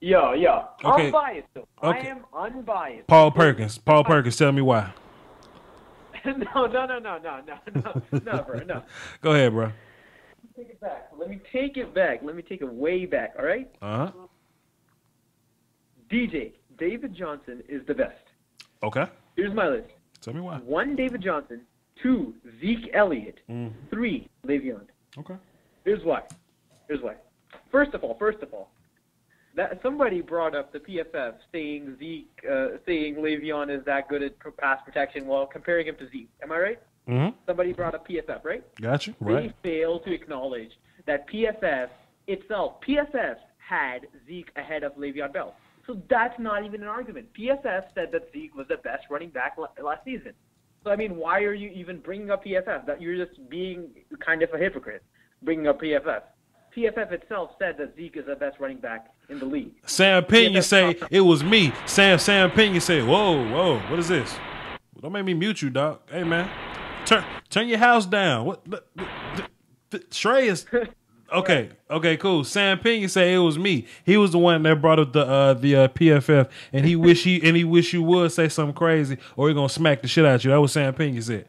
S10: Yeah.
S1: Okay.
S10: Unbiased, though.
S1: Okay.
S10: I am unbiased.
S1: Paul Perkins, tell me why.
S10: No, bro, no.
S1: Go ahead, bro.
S10: Take it back. Let me take it back. Let me take it way back, all right?
S1: Uh-huh.
S10: David Johnson is the best.
S1: Okay.
S10: Here's my list.
S1: Tell me why.
S10: 1, David Johnson. 2, Zeke Elliott. 3, Le'Veon.
S1: Okay.
S10: Here's why. First of all, that somebody brought up the PFF saying saying Le'Veon is that good at pass protection while comparing him to Zeke. Am I right?
S1: Mm-hmm.
S10: Somebody brought up PFF, right?
S1: Got you. Right.
S10: They fail to acknowledge that PFF had Zeke ahead of Le'Veon Bell. So that's not even an argument. PFF said that Zeke was the best running back last season. So, I mean, why are you even bringing up PFF? That you're just being kind of a hypocrite, bringing up PFF. PFF itself said that Zeke is the best running back in the league.
S1: Sam Pena say it was me. Sam Pena say, whoa, what is this? Don't make me mute you, dog. Hey, man, turn your house down. What? Shreyas. Okay, cool. Sam Pena say it was me. He was the one that brought up the PFF, and he wish you would say something crazy, or he gonna smack the shit out of you. That was Sam Pena said.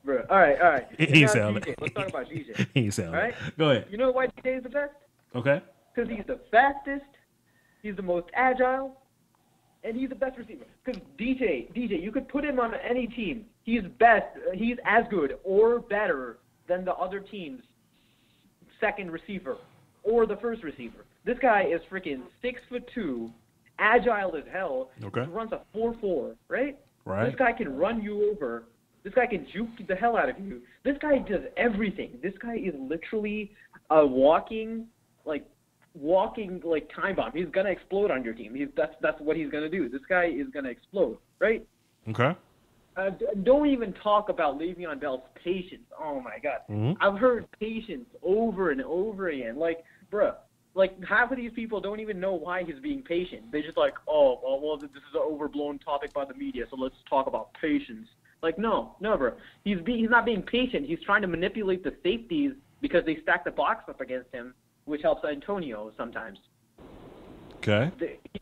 S10: Bro, all right.
S1: He sound
S10: DJ. Let's talk about DJ.
S1: He sound
S10: all right.
S1: Go ahead.
S10: You know why DJ is the best?
S1: Okay.
S10: Because he's the fastest, he's the most agile, and he's the best receiver. Because DJ, you could put him on any team. He's as good or better than the other team's second receiver or the first receiver. This guy is freaking 6'2", agile as hell.
S1: Okay.
S10: He runs a 4.4, right?
S1: Right.
S10: This guy can run you over. This guy can juke the hell out of you. This guy does everything. This guy is literally a walking time bomb. He's gonna explode on your team. That's what he's gonna do. This guy is gonna explode, right?
S1: Okay.
S10: Don't even talk about Le'Veon Bell's patience. Oh my God, I've heard patience over and over again. Like, bruh, half of these people don't even know why he's being patient. They're just like, well, this is an overblown topic by the media, so let's talk about patience. Like, no, bro. He's not being patient. He's trying to manipulate the safeties because they stack the box up against him, which helps Antonio sometimes.
S1: Okay.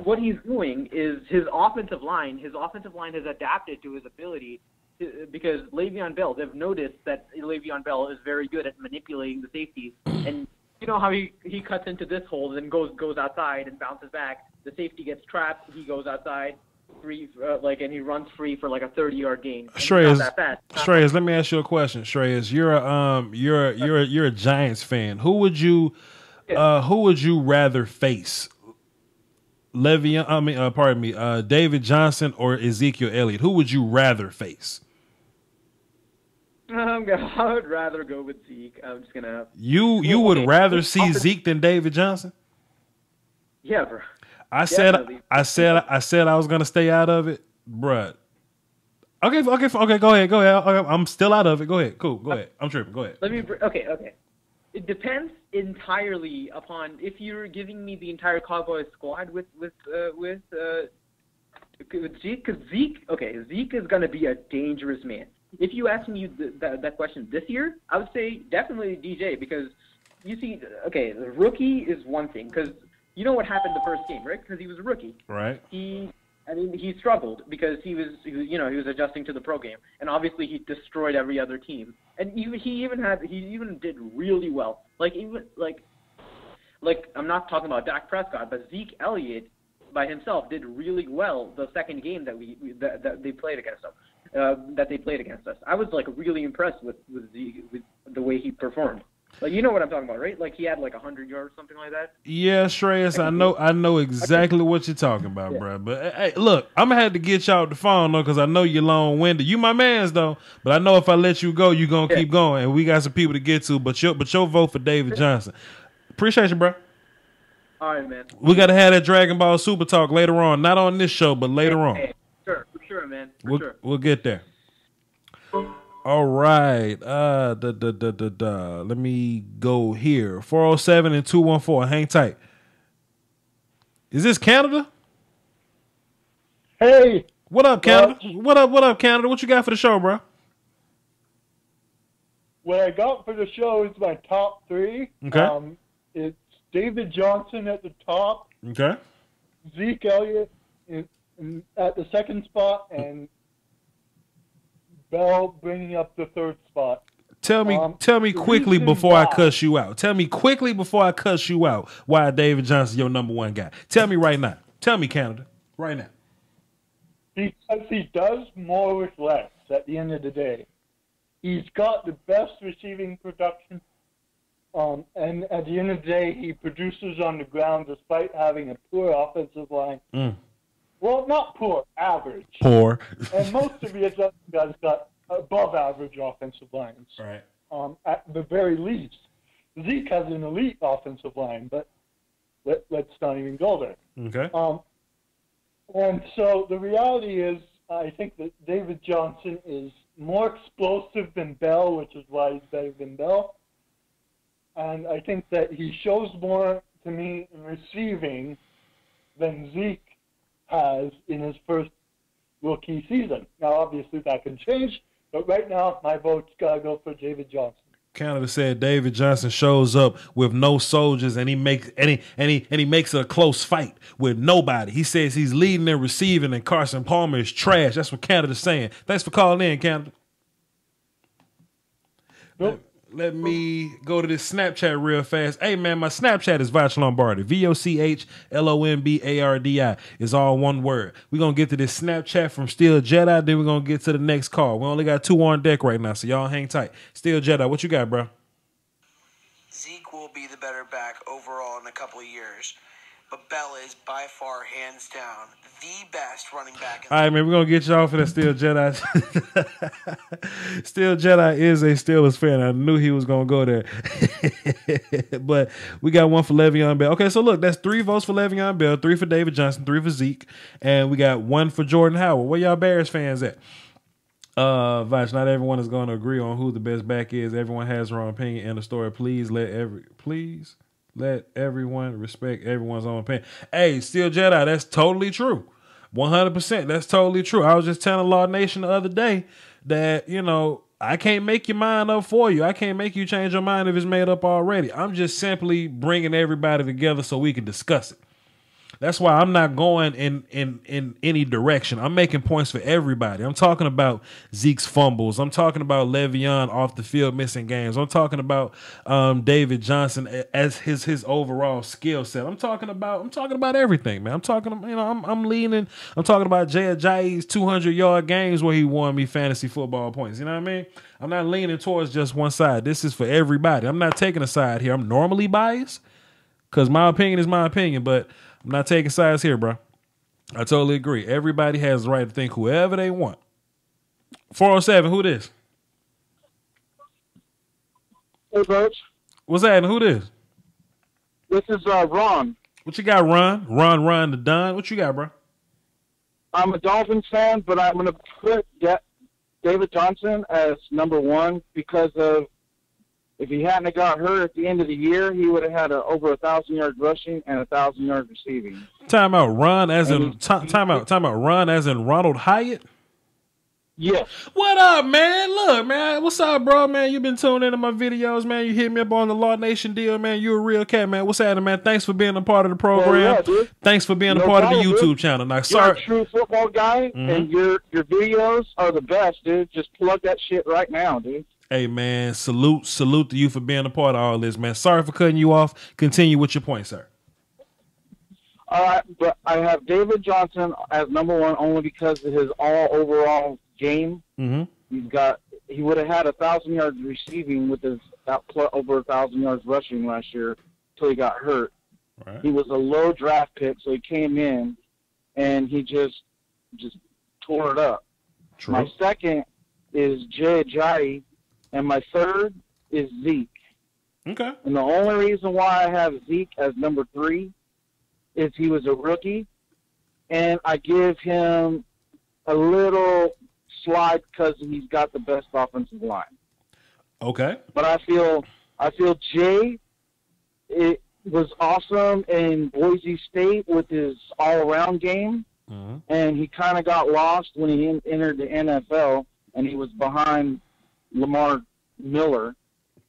S10: What he's doing is his offensive line has adapted to his ability because Le'Veon Bell, they've noticed that Le'Veon Bell is very good at manipulating the safeties. And you know how he cuts into this hole and then goes outside and bounces back. The safety gets trapped. He goes outside. And he runs free for like a 30-yard gain.
S1: Shreyas, let me ask you a question. Shreyas, you're a Giants fan. Who would you rather face? David Johnson or Ezekiel Elliott? Who would you rather face?
S10: I would rather go with Zeke. I'm just gonna.
S1: You would rather see Zeke than David Johnson?
S10: Yeah, bro.
S1: I said I was gonna stay out of it, bruh. Okay. Go ahead. I'm still out of it. Go ahead. Cool. Go ahead. I'm tripping. Go ahead.
S10: Okay. It depends entirely upon if you're giving me the entire Cowboys squad with Zeke. Because Zeke is gonna be a dangerous man. If you ask me that question this year, I would say definitely DJ because you see, the rookie is one thing because. You know what happened the first game, right? Because he was a rookie.
S1: Right.
S10: He struggled because he was adjusting to the pro game, and obviously he destroyed every other team. And he even did really well. I'm not talking about Dak Prescott, but Zeke Elliott by himself did really well the second game that they played against us. I was really impressed with Zeke, with the way he performed. You know what I'm talking about, right? He had 100 yards, something like that.
S1: Yeah, Shreyas, I know exactly what you're talking about, bro. But hey, look, I'm gonna have to get y'all off the phone though, because I know you're long-winded. You my mans though, but I know if I let you go, you're gonna keep going, and we got some people to get to. But your vote for David Johnson. Appreciate you, bro.
S10: All right, man.
S1: We got to have that Dragon Ball Super talk later on. Not on this show, but later on.
S10: Sure, for sure, man.
S1: We'll get there. All right. Let me go here. 407 and 214. Hang tight. Is this Canada?
S11: Hey.
S1: What up, Canada? What up, Canada? What you got for the show, bro?
S11: What I got for the show is my top three.
S1: Okay.
S11: It's David Johnson at the top.
S1: Okay.
S11: Zeke Elliott at the second spot, and Bell bringing up the third spot.
S1: Tell me quickly before I cuss you out. Tell me quickly before I cuss you out why David Johnson your number one guy. Tell me right now. Tell me, Canada, right now.
S11: Because he does more with less at the end of the day. He's got the best receiving production, and at the end of the day, he produces on the ground despite having a poor offensive line. Well, not poor, average.
S1: Poor.
S11: And most of the other guys got above average offensive lines.
S1: Right.
S11: At the very least. Zeke has an elite offensive line, but let's not even go there.
S1: Okay.
S11: And so the reality is, I think that David Johnson is more explosive than Bell, which is why he's better than Bell. And I think that he shows more to me in receiving than Zeke has in his first rookie season. Now, obviously, that can change, but right now, my vote's got to go for David Johnson.
S1: Canada said David Johnson shows up with no soldiers and he makes it a close fight with nobody. He says he's leading and receiving and Carson Palmer is trash. That's what Canada's saying. Thanks for calling in, Canada.
S11: Nope.
S1: Let me go to this Snapchat real fast. Hey, man, my Snapchat is Voch Lombardi. VOCHLOMBARDI is all one word. We're going to get to this Snapchat from Steel Jedi, then we're going to get to the next call. We only got 2 on deck right now, so y'all hang tight. Steel Jedi, what you got, bro?
S12: Zeke will be the better back overall in a couple of years, but Bell is by far, hands down, the best running back.
S1: All right, man, we're going to get y'all for that Steel Jedi. Steel Jedi is a Steelers fan. I knew he was going to go there. But we got one for Le'Veon Bell. Okay, so look, that's 3 votes for Le'Veon Bell, 3 for David Johnson, 3 for Zeke, and we got 1 for Jordan Howard. Where y'all Bears fans at? Voch, not everyone is going to agree on who the best back is. Everyone has their own opinion in the story. Please let everyone respect everyone's own opinion. Hey, Steel Jedi, that's totally true. 100%. That's totally true. I was just telling Law Nation the other day that, you know, I can't make your mind up for you. I can't make you change your mind if it's made up already. I'm just simply bringing everybody together so we can discuss it. That's why I'm not going in any direction. I'm making points for everybody. I'm talking about Zeke's fumbles. I'm talking about Le'Veon off the field missing games. I'm talking about David Johnson as his overall skill set. I'm talking about everything, man. I'm talking about Jay Ajayi's 200-yard games where he won me fantasy football points. You know what I mean? I'm not leaning towards just one side. This is for everybody. I'm not taking a side here. I'm normally biased because my opinion is my opinion, but I'm not taking sides here, bro. I totally agree. Everybody has the right to think whoever they want. 407, who this?
S13: Hey, Voch.
S1: What's that? Who this?
S13: This is Ron.
S1: What you got, Ron? Ron the Don. What you got, bro?
S13: I'm a Dolphins fan, but I'm going to put David Johnson as number 1 because of if he hadn't got hurt at the end of the year, he would have had over 1,000 yards rushing and 1,000 yards receiving.
S1: Time out, Ron as in Ron as in Ronald Hyatt.
S13: Yes.
S1: What up, man? Look, man. What's up, bro, man? You been tuning into my videos, man. You hit me up on the Law Nation deal, man. You a real cat, man. What's happening, man? Thanks for being a part of the program.
S13: Yeah,
S1: thanks for being a part of the YouTube channel. Now,
S13: You're a true football guy, and your videos are the best, dude. Just plug that shit right now, dude.
S1: Hey, man, salute to you for being a part of all this, man. Sorry for cutting you off. Continue with your point, sir.
S13: All right, but I have David Johnson as number 1 only because of his overall game.
S1: Mm-hmm.
S13: He would have had 1,000 yards receiving with his over 1,000 yards rushing last year until he got hurt.
S1: Right.
S13: He was a low draft pick, so he came in and he just tore it up.
S1: True.
S13: My second is Jay Ajayi. And my third is Zeke.
S1: Okay.
S13: And the only reason why I have Zeke as number 3 is he was a rookie, and I give him a little slide because he's got the best offensive line.
S1: Okay.
S13: But I feel Jay, it was awesome in Boise State with his all-around game, and he kind of got lost when he entered the NFL, and he was behind Lamar Miller,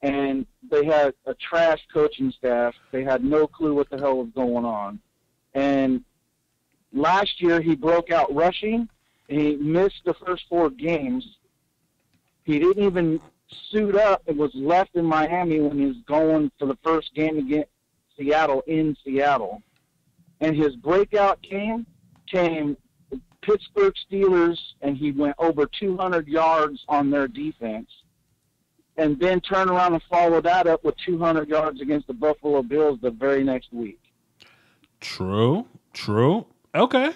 S13: and they had a trash coaching staff. They had no clue what the hell was going on. And last year he broke out rushing. He missed the first 4 games. He didn't even suit up and was left in Miami when he was going for the first game against Seattle in Seattle. And his breakout game came Pittsburgh Steelers, and he went over 200 yards on their defense. And then turn around and follow that up with 200 yards against the Buffalo Bills the very next week.
S1: True. Okay,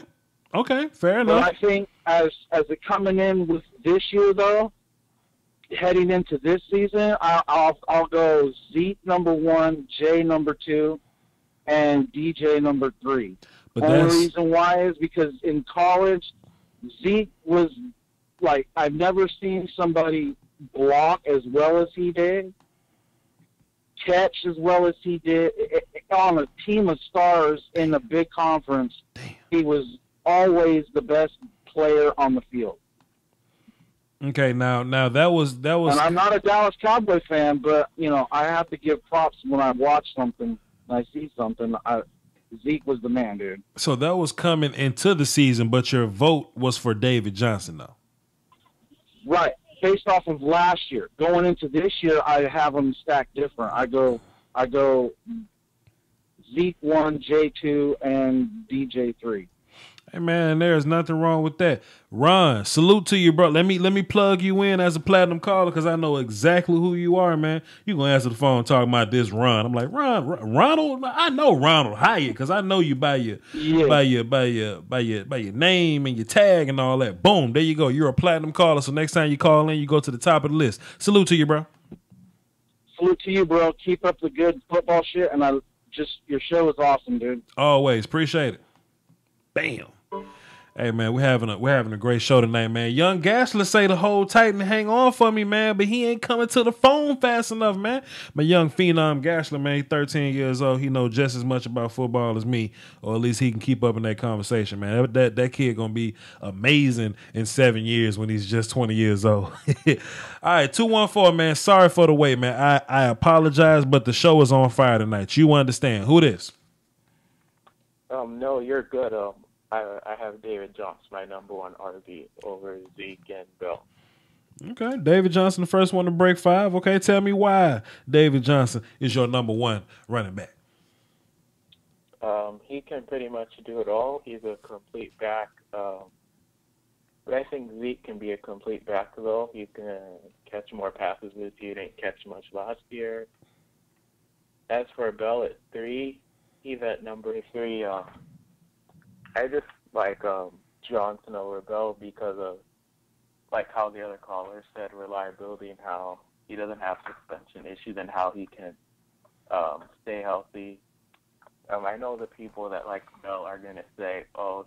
S1: fair enough.
S13: But I think as it coming in with this year, though, heading into this season, I'll go Zeke number 1, Jay number 2, and DJ number 3.
S1: But
S13: only reason why is because in college, Zeke was like, I've never seen somebody block as well as he did, catch as well as he did. On a team of stars in a big conference, he was always the best player on the field.
S1: Okay, now that was.
S13: And I'm not a Dallas Cowboy fan, but I have to give props when I watch something and I see something. Zeke was the man, dude.
S1: So that was coming into the season, but your vote was for David Johnson, though.
S13: Right, based off of last year. Going into this year, I have them stacked different. I go Zeke 1, J 2, and DJ 3.
S1: Hey man, there's nothing wrong with that. Ron, salute to you, bro. Let me plug you in as a platinum caller because I know exactly who you are, man. You gonna answer the phone talking about this Ron? I'm like Ronald. I know Ronald Hyatt because I know you by your name and your tag and all that. Boom, there you go. You're a platinum caller. So next time you call in, you go to the top of the list. Salute to you, bro.
S13: Salute to you, bro. Keep up the good football shit, and your show is awesome, dude.
S1: Always appreciate it. Bam. Hey man, we're having a great show tonight, man. Young Gashler say to hold tight and hang on for me, man, but he ain't coming to the phone fast enough, man. My young phenom Gashler, man, he's 13 years old. He knows just as much about football as me, or at least he can keep up in that conversation, man. That kid gonna be amazing in 7 years when he's just 20 years old. All right, 214, man. Sorry for the wait, man. I apologize, but the show is on fire tonight. You understand who this?
S14: No, you're good. I have David Johnson, my number 1 RB, over Zeke and Bell.
S1: Okay, David Johnson, the first one to break 5. Okay, tell me why David Johnson is your number 1 running back.
S14: He can pretty much do it all. He's a complete back. But I think Zeke can be a complete back, though. He's going to catch more passes this year. He didn't catch much last year. As for Bell at 3, he's at number 3. I just like Johnson over Bell because of like how the other callers said, reliability and how he doesn't have suspension issues and how he can stay healthy. I know the people that like Bell are going to say, oh,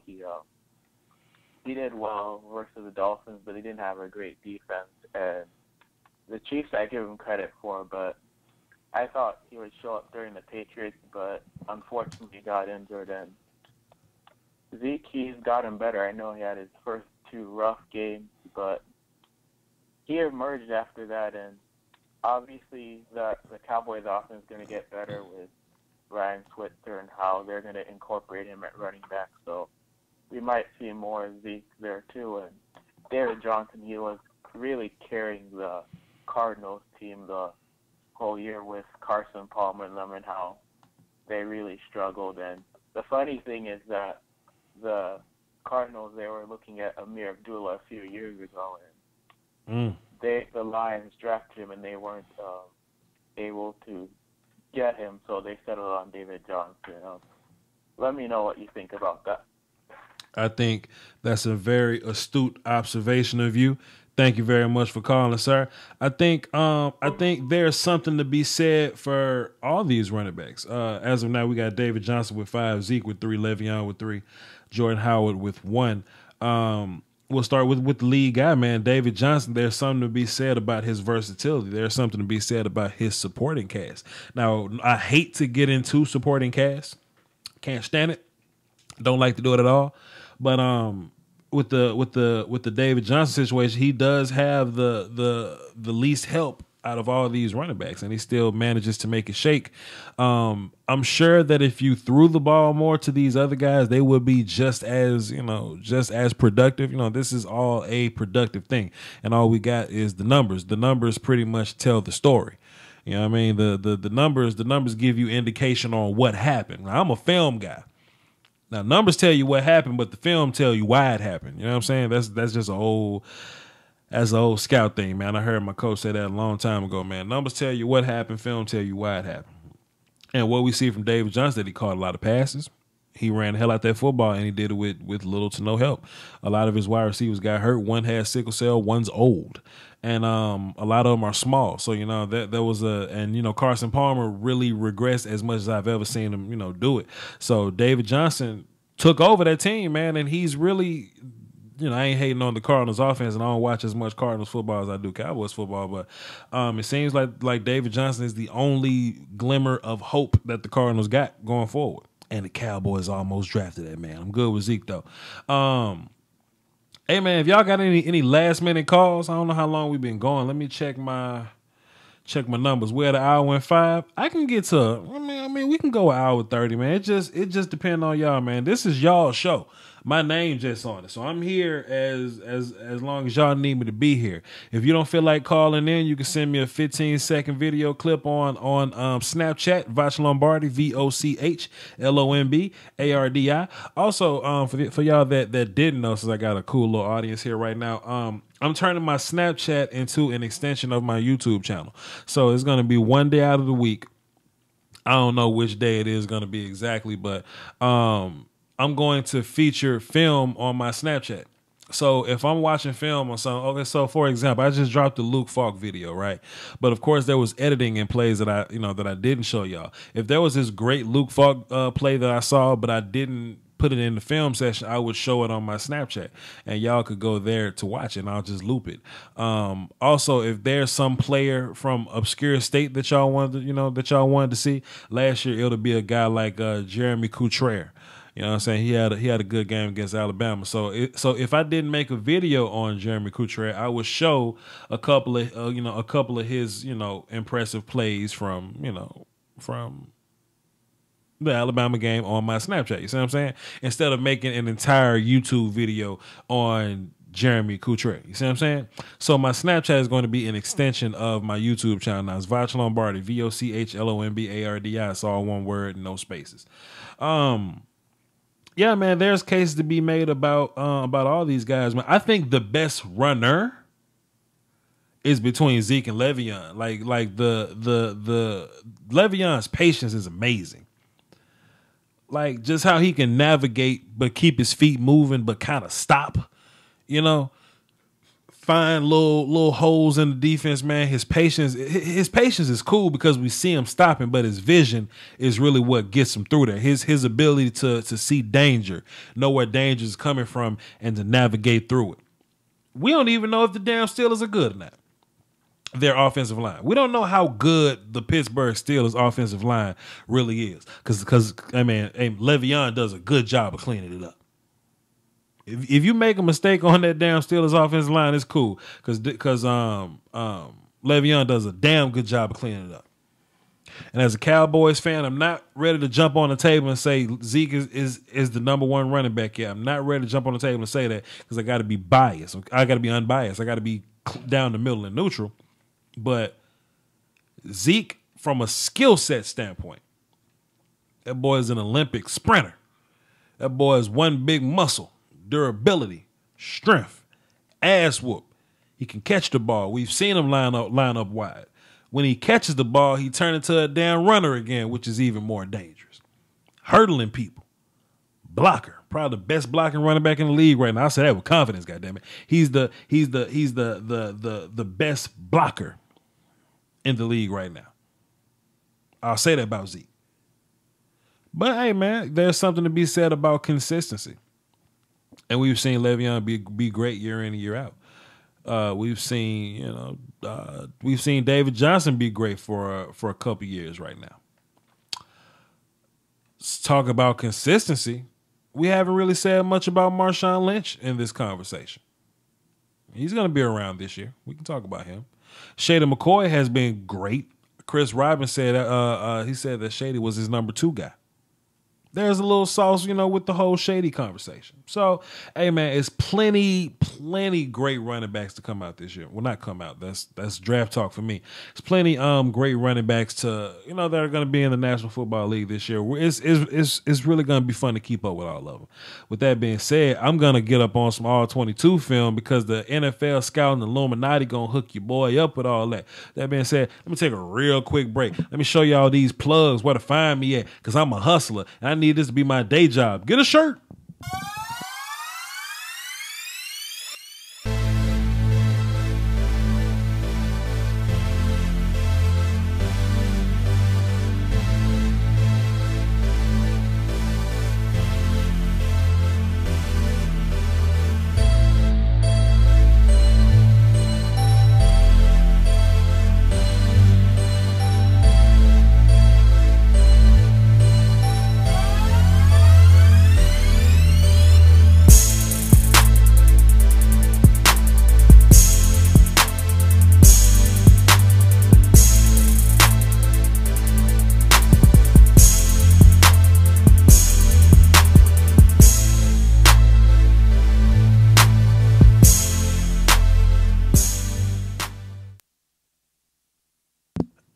S14: he did well versus the Dolphins, but he didn't have a great defense. And the Chiefs I give him credit for, but I thought he would show up during the Patriots, but unfortunately he got injured. And Zeke, he's gotten better. I know he had his first 2 rough games, but he emerged after that. And obviously the Cowboys' offense is going to get better with Ryan Switzer and how they're going to incorporate him at running back. So we might see more Zeke there too. And David Johnson, he was really carrying the Cardinals team the whole year with Carson Palmer and them and how they really struggled. And the funny thing is that the Cardinals, they were looking at Amir Abdullah a few years ago, and the Lions drafted him, and they weren't able to get him, so they settled on David Johnson. Let me know what you think about that.
S1: I think that's a very astute observation of you. Thank you very much for calling, sir. I think there's something to be said for all these running backs. As of now, we got David Johnson with 5, Zeke with 3, Le'Veon with 3, Jordan Howard with 1. We'll start with the lead guy, man, David Johnson. There's something to be said about his versatility. There's something to be said about his supporting cast. Now, I hate to get into supporting cast. Can't stand it. Don't like to do it at all. But with the David Johnson situation, he does have the least help out of all these running backs, and he still manages to make it shake. I'm sure that if you threw the ball more to these other guys, they would be just as productive. This is all a productive thing, and all we got is the numbers. The numbers pretty much tell the story. You know what I mean? The numbers give you indication on what happened. Now, I'm a film guy. Now, numbers tell you what happened, but the film tell you why it happened. You know what I'm saying? That's just an old scout thing, man. I heard my coach say that a long time ago, man. Numbers tell you what happened, film tell you why it happened. And what we see from David Johnson, that he caught a lot of passes. He ran the hell out that football, and he did it with little to no help. A lot of his wide receivers got hurt. One had sickle cell, one's old. And a lot of them are small. So, that was Carson Palmer really regressed as much as I've ever seen him, do it. So David Johnson took over that team, man, and he's really, I ain't hating on the Cardinals offense, and I don't watch as much Cardinals football as I do Cowboys football, but it seems like David Johnson is the only glimmer of hope that the Cardinals got going forward. And the Cowboys almost drafted that man. I'm good with Zeke, though. Hey, man, if y'all got any last-minute calls, I don't know how long we've been going. Let me check my numbers. We're at an hour and 5. I can get to, I mean, we can go an hour 30, man. It just depends on y'all, man. This is y'all's show. My name's just on it. So I'm here as long as y'all need me to be here. If you don't feel like calling in, you can send me a 15-second video clip on Snapchat, Voch Lombardi, VOCHLOMBARDI. Also, for y'all that didn't know, since I got a cool little audience here right now, I'm turning my Snapchat into an extension of my YouTube channel. So it's going to be one day out of the week. I don't know which day it is going to be exactly, but I'm going to feature film on my Snapchat. So if I'm watching film or something, okay, so for example, I just dropped the Luke Falk video, right? But of course there was editing in plays that I didn't show y'all. If there was this great Luke Falk play that I saw, but I didn't put it in the film session, I would show it on my Snapchat, and y'all could go there to watch it, and I'll just loop it. Also, if there's some player from obscure state that y'all wanted to see, last year it'll be a guy like Jeremy Couture. You know what I'm saying? He had a good game against Alabama. So if I didn't make a video on Jeremy Couture, I would show a couple of his impressive plays from the Alabama game on my Snapchat. You see what I'm saying? Instead of making an entire YouTube video on Jeremy Couture. You see what I'm saying? So my Snapchat is going to be an extension of my YouTube channel. Now it's Voch Lombardi, VOCHLOMBARDI. It's all one word, no spaces. Yeah, man, there's cases to be made about all these guys, man. I think the best runner is between Zeke and Le'Veon. Like the Le'Veon's patience is amazing. Like just how he can navigate but keep his feet moving but kind of stop, find little holes in the defense, man. His patience is cool because we see him stopping, but his vision is really what gets him through there. His ability to see danger, know where danger is coming from, and to navigate through it. We don't even know if the damn Steelers are good or not. Their offensive line. We don't know how good the Pittsburgh Steelers offensive line really is. Because Le'Veon does a good job of cleaning it up. If you make a mistake on that damn Steelers offensive line, it's cool. Because Le'Veon does a damn good job of cleaning it up. And as a Cowboys fan, I'm not ready to jump on the table and say Zeke is the number one running back yet. I'm not ready to jump on the table and say that because I got to be biased. I got to be unbiased. I got to be down the middle and neutral. But Zeke, from a skill set standpoint, that boy is an Olympic sprinter. That boy is one big muscle, durability, strength, ass whoop. He can catch the ball. We've seen him line up wide. When he catches the ball, he turns into a damn runner again, which is even more dangerous. Hurdling people, blocker, probably the best blocking running back in the league right now. I say that with confidence, goddammit. He's the best blocker in the league right now. I'll say that about Zeke. But hey, man, there's something to be said about consistency. And we've seen Le'Veon be great year in and year out. We've seen David Johnson be great for a couple years right now. Let's talk about consistency. We haven't really said much about Marshawn Lynch in this conversation. He's going to be around this year. We can talk about him. Shady McCoy has been great. Chris Robin said he said that Shady was his number 2 guy. There's a little sauce, with the whole Shady conversation. So, hey, man, it's plenty great running backs to come out this year. Well, not come out. That's draft talk for me. It's plenty great running backs that are going to be in the National Football League this year. It's really going to be fun to keep up with all of them. With that being said, I'm going to get up on some All-22 film because the NFL scouting Illuminati going to hook your boy up with all that. That being said, let me take a real quick break. Let me show y'all these plugs, where to find me at, because I'm a hustler, and I need this to be my day job. Get a shirt.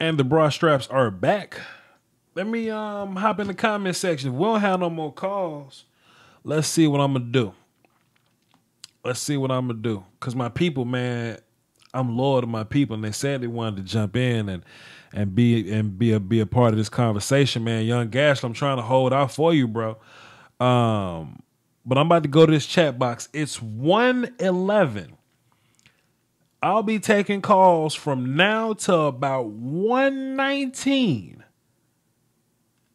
S1: And the bra straps are back. Let me hop in the comment section. If we don't have no more calls, let's see what I'm going to do. Because my people, man, I'm loyal to my people, and they said they wanted to jump in and be a part of this conversation, man. Young Gash, I'm trying to hold out for you, bro. But I'm about to go to this chat box. It's 1:11. I'll be taking calls from now to about 1:19.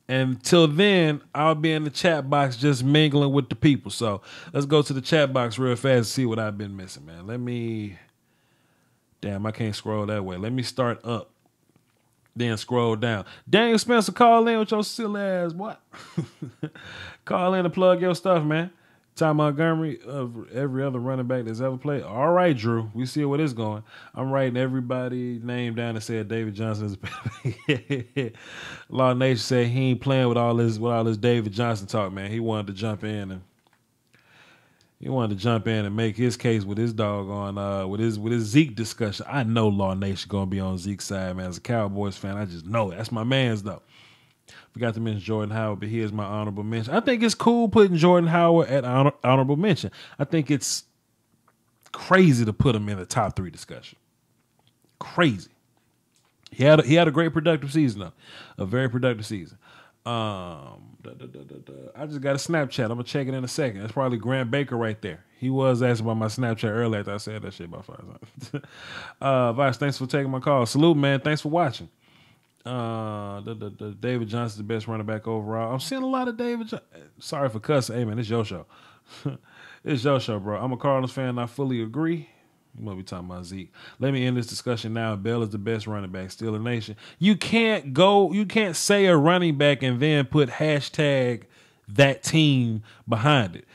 S1: Until then, I'll be in the chat box just mingling with the people. So let's go to the chat box real fast and see what I've been missing, man. Damn, I can't scroll that way. Let me start up, then scroll down. Daniel Spencer, call in with your silly ass, boy. Call in and plug your stuff, man. Ty Montgomery of every other running back that's ever played. All right, Drew. We see where this going. I'm writing everybody's name down and said David Johnson is better. Law Nation said he ain't playing with all this David Johnson talk, man. He wanted to jump in and make his case with his dog on with his Zeke discussion. I know Law Nation gonna be on Zeke's side, man. As a Cowboys fan, I just know it. That's my man's though. Forgot to mention Jordan Howard, but he is my honorable mention. I think it's cool putting Jordan Howard at honorable mention. I think it's crazy to put him in the top 3 discussion. Crazy. He had a great productive season though, a very productive season. I just got a Snapchat. I'm gonna check it in a second. That's probably Grant Baker right there. He was asking about my Snapchat earlier after I said that shit about 5 times. Vice, thanks for taking my call. Salute, man. Thanks for watching. David Johnson's the best running back overall. I'm seeing a lot of David. Sorry for cussing. Hey man, it's your show. It's your show, bro. I'm a Cardinals fan. And I fully agree. You might be talking about Zeke. Let me end this discussion now. Bell is the best running back still in the nation. You can't say a running back and then put hashtag that team behind it.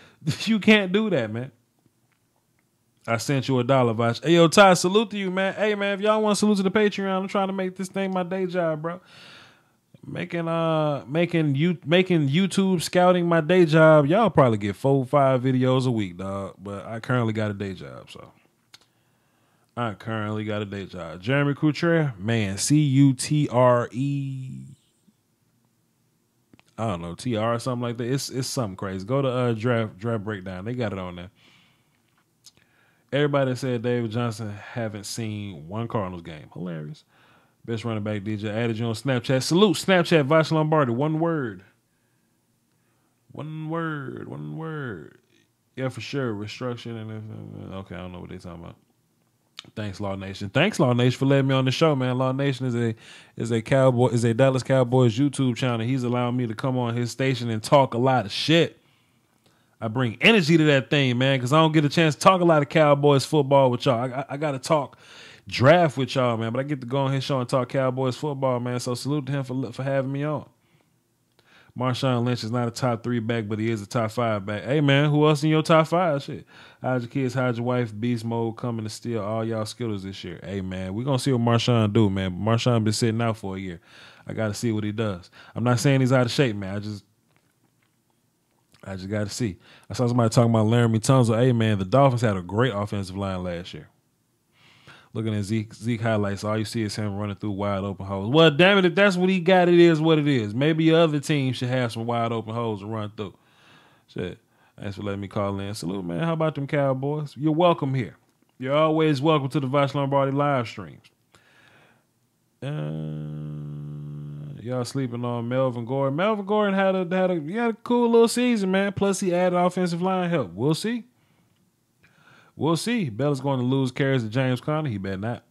S1: You can't do that, man. I sent you $1, Voch. Hey, yo, Ty, salute to you, man. Hey, man, if y'all want to salute to the Patreon, I'm trying to make this thing my day job, bro. Making YouTube scouting my day job. Y'all probably get 4-5 videos a week, dog. But I currently got a day job, so. Jeremy Couture, man, Cutre. I don't know, TR or something like that. It's something crazy. Go to draft breakdown. They got it on there. Everybody said David Johnson haven't seen one Cardinals game. Hilarious. Best running back DJ. Added you on Snapchat. Salute Snapchat Voch Lombardi. One word. One word. Yeah, for sure. Restructuring and okay, I don't know what they're talking about. Thanks, Law Nation. Thanks, Law Nation, for letting me on the show, man. Law Nation is a Dallas Cowboys YouTube channel. He's allowing me to come on his station and talk a lot of shit. I bring energy to that thing, man, because I don't get a chance to talk a lot of Cowboys football with y'all. I got to talk draft with y'all, man, but I get to go on his show and talk Cowboys football, man. So salute to him for having me on. Marshawn Lynch is not a top 3 back, but he is a top 5 back. Hey, man, who else in your top 5? Shit. How'd your kids, how'd your wife, beast mode coming to steal all y'all Skittles this year? Hey, man, we going to see what Marshawn do, man. Marshawn been sitting out for a year. I got to see what he does. I'm not saying he's out of shape, man. I just got to see. I saw somebody talking about Laramie Tunsil. Hey, man, the Dolphins had a great offensive line last year. Looking at Zeke highlights, all you see is him running through wide open holes. Well, damn it, if that's what he got, it is what it is. Maybe your other team should have some wide open holes to run through. Shit. Thanks for letting me call in. Salute, man. How about them Cowboys? You're welcome here. You're always welcome to the Voch Lombardi live streams. Y'all sleeping on Melvin Gordon. Melvin Gordon had a cool little season, man. Plus, he added offensive line help. We'll see. We'll see. Bella's going to lose carries to James Conner. He better not.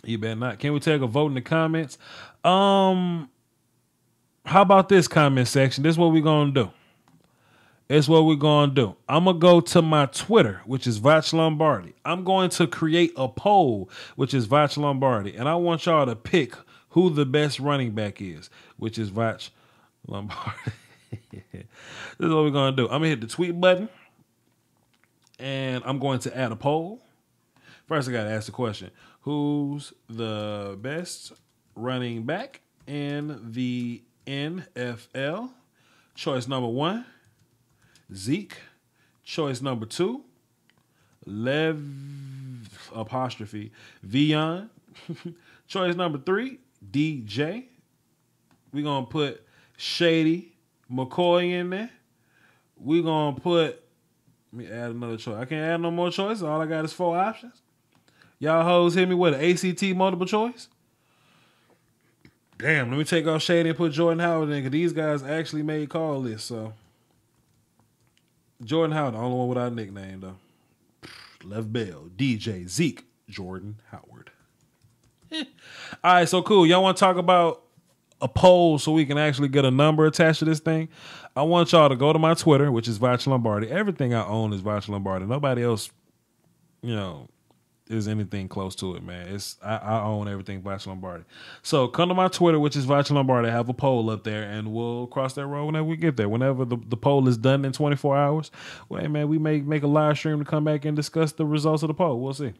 S1: He better not. Can we take a vote in the comments? How about this comment section? This is what we're going to do. It's what we're going to do. I'm going to go to my Twitter, which is Voch Lombardi. I'm going to create a poll, which is Voch Lombardi. And I want y'all to pick who the best running back is, which is Voch Lombardi. This is what we're going to do. I'm going to hit the tweet button. And I'm going to add a poll. First, I got to ask the question. Who's the best running back in the NFL? Choice number 1, Zeke. Choice number 2, Vion. Choice number 3, DJ. We're going to put Shady McCoy in there. We're going to put... Let me add another choice. I can't add no more choices. All I got is 4 options. Y'all hoes hit me with an ACT multiple choice. Damn, let me take off Shady and put Jordan Howard in, because these guys actually made call lists. So Jordan Howard, the only one without a nickname, though. Lev Bell, DJ, Zeke, Jordan Howard. All right, so cool. Y'all want to talk about a poll so we can actually get a number attached to this thing? I want y'all to go to my Twitter, which is Voch Lombardi. Everything I own is Voch Lombardi. Nobody else, is anything close to it, man. I own everything Voch Lombardi. So come to my Twitter, which is Voch Lombardi. I have a poll up there, and we'll cross that road whenever we get there. Whenever the poll is done in 24 hours, well, hey, man, we may make a live stream to come back and discuss the results of the poll. We'll see.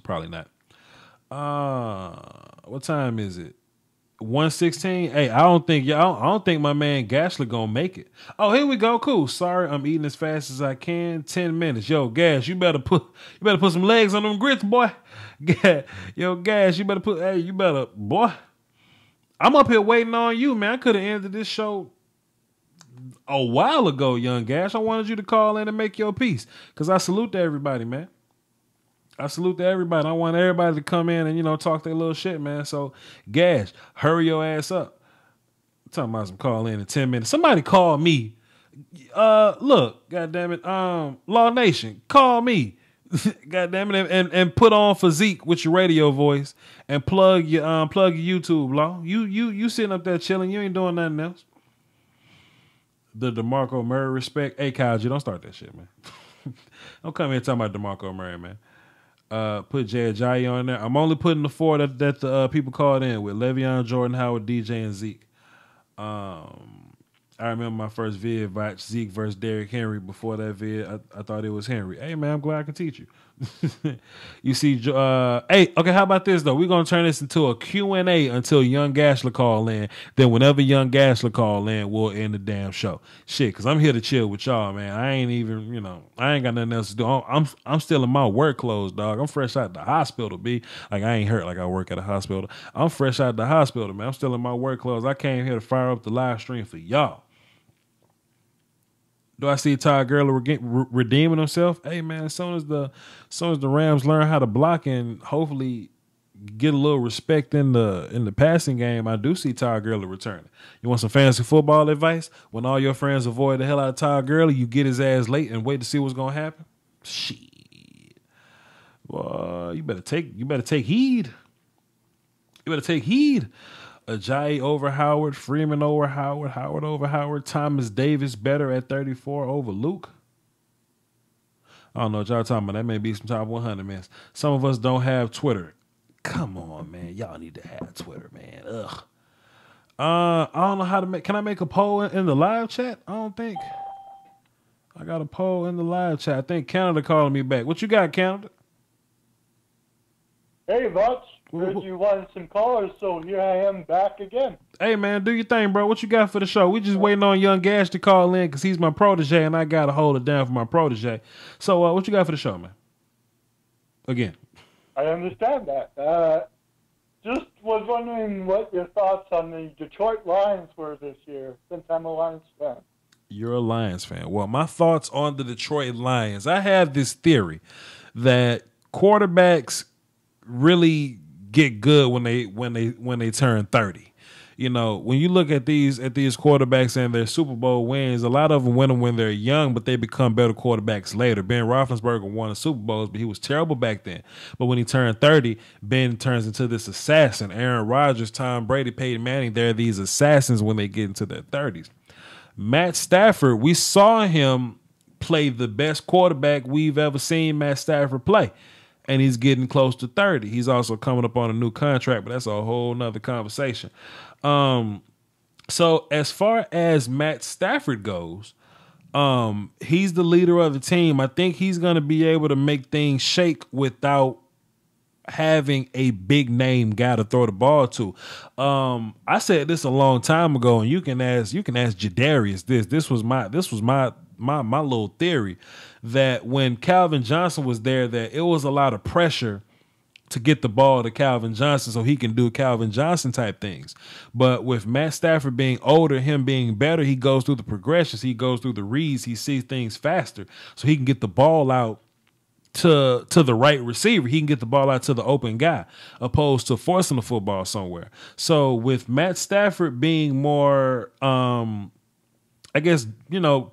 S1: Probably not. What time is it? 1:16. Hey, I don't think my man Gashler gonna make it. Oh, here we go. Cool. Sorry, I'm eating as fast as I can. 10 minutes. Yo, Gash, you better put some legs on them grits, boy. Yo, Gash, you better, boy. I'm up here waiting on you, man. I could have ended this show a while ago, young Gash. I wanted you to call in and make your piece, because I salute to everybody, man. I salute to everybody. I want everybody to come in and, talk their little shit, man. So, Gash, hurry your ass up. I'm talking about some call in 10 minutes. Somebody call me. Look, goddammit, Law Nation, call me. Goddammit, and put on for Zeke with your radio voice and plug your YouTube, Law. You sitting up there chilling. You ain't doing nothing else. The DeMarco Murray respect. Hey, Kyle, don't start that shit, man. Don't come here talking about DeMarco Murray, man. Put Jay Ajayi on there. I'm only putting the 4 that the people called in with: Le'Veon, Jordan Howard, DJ, and Zeke. I remember my first vid, Zeke versus Derrick Henry. Before that vid, I thought it was Henry. Hey, man, I'm glad I can teach you. You see, hey, okay, how about this, though? We're going to turn this into a Q&A until Young Gashler call in. Then whenever Young Gashler call in, we'll end the damn show. Shit, because I'm here to chill with y'all, man. I ain't even, I ain't got nothing else to do. I'm still in my work clothes, dog. I'm fresh out the hospital, B. Like, I ain't hurt like I work at a hospital. I'm fresh out the hospital, man. I'm still in my work clothes. I came here to fire up the live stream for y'all. Do I see Todd Gurley redeeming himself? Hey, man, as soon as the Rams learn how to block and hopefully get a little respect in the passing game, I do see Todd Gurley returning. You want some fantasy football advice? When all your friends avoid the hell out of Todd Gurley, you get his ass late and wait to see what's gonna happen. Shit, well, you better take heed. You better take heed. Ajayi over Howard, Freeman over Howard, Howard over Howard, Thomas Davis better at 34 over Luke. I don't know what y'all talking about. That may be some top 100, man. Some of us don't have Twitter. Come on, man. Y'all need to have Twitter, man. Ugh. I don't know how to make. Can I make a poll in the live chat? I don't think. I got a poll in the live chat. I think Canada calling me back. What you got, Canada?
S11: Hey, Voch. Heard you wanted some callers, so here I am back again.
S1: Hey, man, do your thing, bro. What you got for the show? We just waiting on Young Gash to call in because he's my protege, and I got to hold it down for my protege. So what you got for the show, man? Again.
S11: I understand that. Just was wondering what your thoughts on the Detroit Lions were this year, since I'm a Lions fan.
S1: You're a Lions fan. Well, my thoughts on the Detroit Lions. I have this theory that quarterbacks really get good when they turn 30. You know, when you look at these quarterbacks and their Super Bowl wins, a lot of them win them when they're young, but they become better quarterbacks later. Ben Roethlisberger won the Super Bowls, but he was terrible back then. But when he turned 30, Ben turns into this assassin. Aaron Rodgers, Tom Brady, Peyton Manning, they're these assassins when they get into their 30s. Matt Stafford, we saw him play the best quarterback we've ever seen Matt Stafford play. And he's getting close to 30. He's also coming up on a new contract, but that's a whole nother conversation. So as far as Matt Stafford goes, he's the leader of the team. I think he's going to be able to make things shake without having a big name guy to throw the ball to. I said this a long time ago, and you can ask Jadarius this. This was my little theory, that when Calvin Johnson was there, that it was a lot of pressure to get the ball to Calvin Johnson so he can do Calvin Johnson type things. But with Matt Stafford being older, him being better, he goes through the progressions, he goes through the reads, he sees things faster, so he can get the ball out to the right receiver. He can get the ball out to the open guy, opposed to forcing the football somewhere. So with Matt Stafford being more I guess,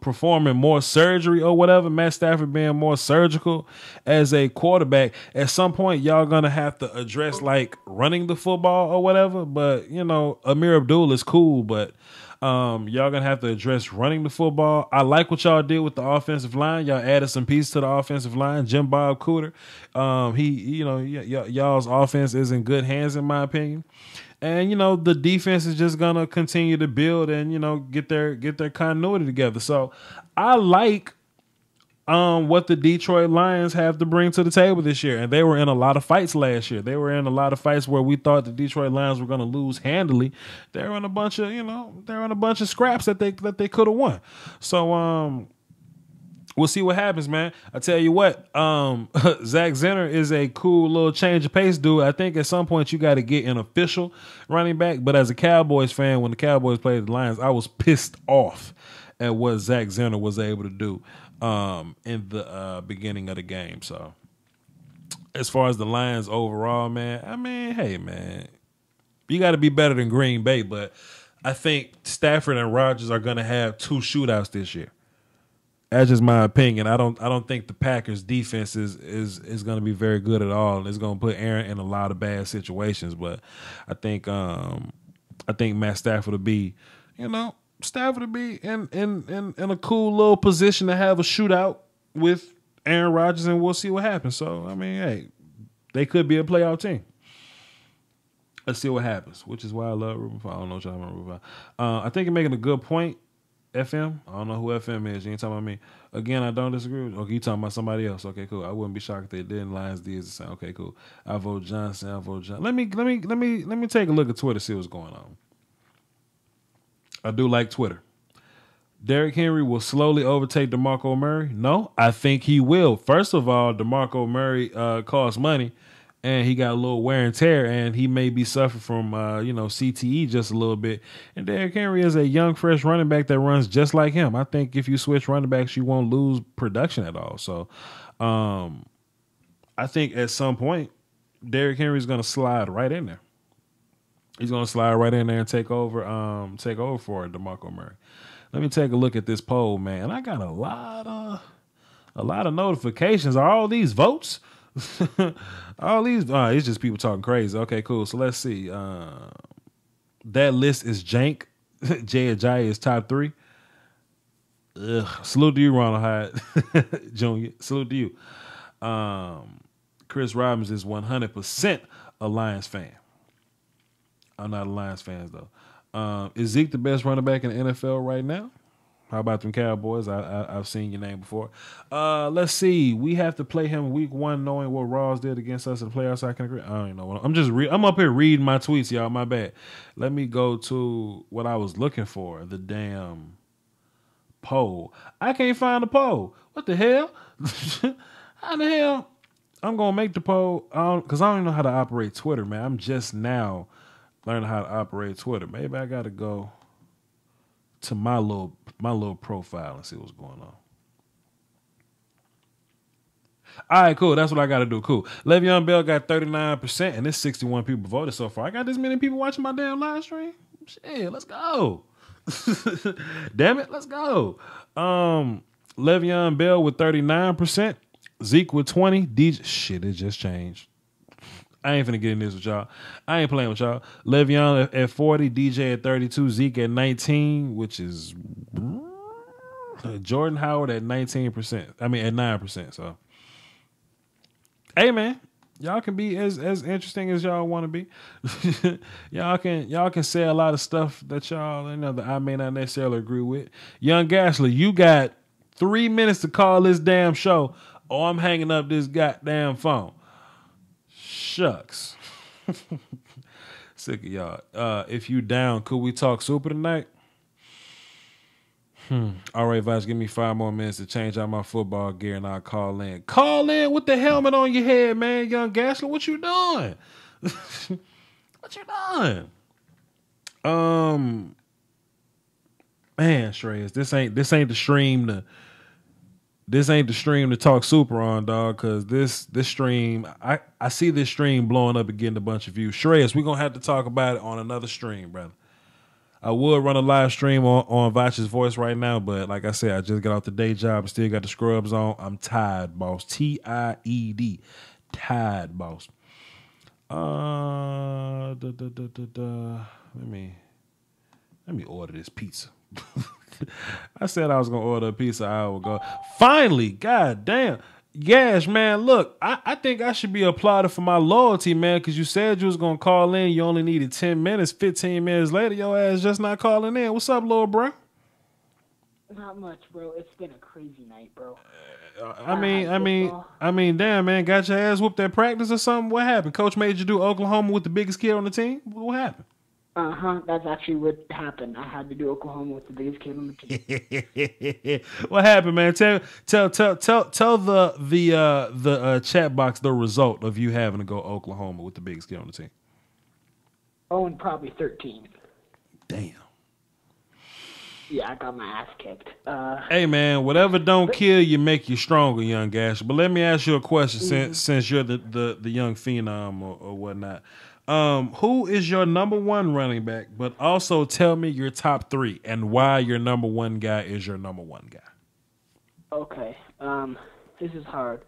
S1: performing more surgery or whatever, Matt Stafford being more surgical as a quarterback, at some point y'all gonna have to address like running the football or whatever. But, Amir Abdul is cool, but y'all gonna have to address running the football. I like what y'all did with the offensive line. Y'all added some pieces to the offensive line. Jim Bob Cooter, y'all's offense is in good hands in my opinion. And, the defense is just going to continue to build and, get their continuity together. So I like what the Detroit Lions have to bring to the table this year. And they were in a lot of fights last year. They were in a lot of fights where we thought the Detroit Lions were going to lose handily. They were in a bunch of scraps that they could have won. So we'll see what happens, man. I tell you what, Zach Zenner is a cool little change of pace dude. I think at some point you got to get an official running back. But as a Cowboys fan, when the Cowboys played the Lions, I was pissed off at what Zach Zenner was able to do in the beginning of the game. So as far as the Lions overall, man, I mean, hey, man, you got to be better than Green Bay. But I think Stafford and Rodgers are going to have two shootouts this year. That's just my opinion. I don't think the Packers defense is going to be very good at all, and it's going to put Aaron in a lot of bad situations. But I think Matt Stafford will be, in a cool little position to have a shootout with Aaron Rodgers, and we'll see what happens. So I mean, hey, they could be a playoff team. Let's see what happens. Which is why I love Ruben Fowl. I don't know what y'all remember Ruben Fowl. I think you're making a good point. FM? I don't know who FM is. You ain't talking about me. Again, I don't disagree with you. Okay, you talking about somebody else. Okay, cool. I wouldn't be shocked if they didn't. Lions D is the same. Okay, cool. I vote Johnson. Let me take a look at Twitter, see what's going on. I do like Twitter. Derrick Henry will slowly overtake DeMarco Murray. No, I think he will. First of all, DeMarco Murray costs money. And he got a little wear and tear, and he may be suffering from, CTE just a little bit. And Derrick Henry is a young, fresh running back that runs just like him. I think if you switch running backs, you won't lose production at all. So I think at some point, Derrick Henry's going to slide right in there. He's going to slide right in there and take over for DeMarco Murray. Let me take a look at this poll, man. I got a lot of notifications. Are all these votes? All these, it's just people talking crazy. Okay, cool. So let's see. That list is jank. Jay Ajayi is top 3. Ugh. Salute to you, Ronald Hyde Jr. Salute to you. Chris Robbins is 100% a Lions fan. I'm not a Lions fan, though. Is Zeke the best running back in the NFL right now? How about them Cowboys? I've seen your name before. Let's see. We have to play him week 1 knowing what Rawls did against us in the playoffs. I can agree. I don't even know. I'm up here reading my tweets, y'all. My bad. Let me go to what I was looking for. The damn poll. I can't find the poll. What the hell? How the hell? I'm going to make the poll because I don't even know how to operate Twitter, man. I'm just now learning how to operate Twitter. Maybe I got to go to my little profile and see what's going on. All right, cool. That's what I got to do. Cool. Le'Veon Bell got 39%, and there's 61 people voted so far. I got this many people watching my damn live stream. Shit, let's go. Damn it, let's go. Le'Veon Bell with 39%, Zeke with 20, DJ. Shit, it just changed. I ain't finna get in this with y'all. I ain't playing with y'all. Le'Veon at 40, DJ at 32, Zeke at 19, which is Jordan Howard at 19%. I mean at 9%. So, hey man, y'all can be as interesting as y'all want to be. y'all can say a lot of stuff that y'all that I may not necessarily agree with. Young Gashler, you got 3 minutes to call this damn show, or I'm hanging up this goddamn phone. Shucks. Sick of y'all. If you down, could we talk super tonight? All right, Voch, give me 5 more minutes to change out my football gear and I'll call in. Call in with the helmet on your head, man. Young Gashler, what you doing? What you doing? Man, Shreyas, this ain't the stream to talk super on, dog, because this stream, I see this stream blowing up and getting a bunch of views. Shreyas, we're going to have to talk about it on another stream, brother. I would run a live stream on Voch's voice right now, but like I said, I just got off the day job and still got the scrubs on. I'm tired, boss. Tied. Tired, boss. Let me order this pizza. I said I was going to order a pizza an hour ago. Finally, god damn. Gash, man, look, I think I should be applauded for my loyalty, man, because you said you was going to call in. You only needed 10 minutes. 15 minutes later, your ass just not calling in. What's up, little bro?
S15: Not much, bro. It's been a crazy night, bro.
S1: I mean, damn, man, got your ass whooped at practice or something? What happened? Coach made you do Oklahoma with the biggest kid on the team? What happened?
S15: That's actually what happened. I had to do Oklahoma with the biggest kid on the team.
S1: What happened, man? Tell the chat box the result of you having to go Oklahoma with the biggest kid on the team.
S15: Oh, and probably 13.
S1: Damn.
S15: Yeah, I got my ass kicked.
S1: Hey, man, whatever don't kill you make you stronger, young Gash. But let me ask you a question, since you're the young phenom or whatnot. Who is your number 1 running back? But also tell me your top 3 and why your number 1 guy is your number 1 guy.
S15: Okay. This is hard.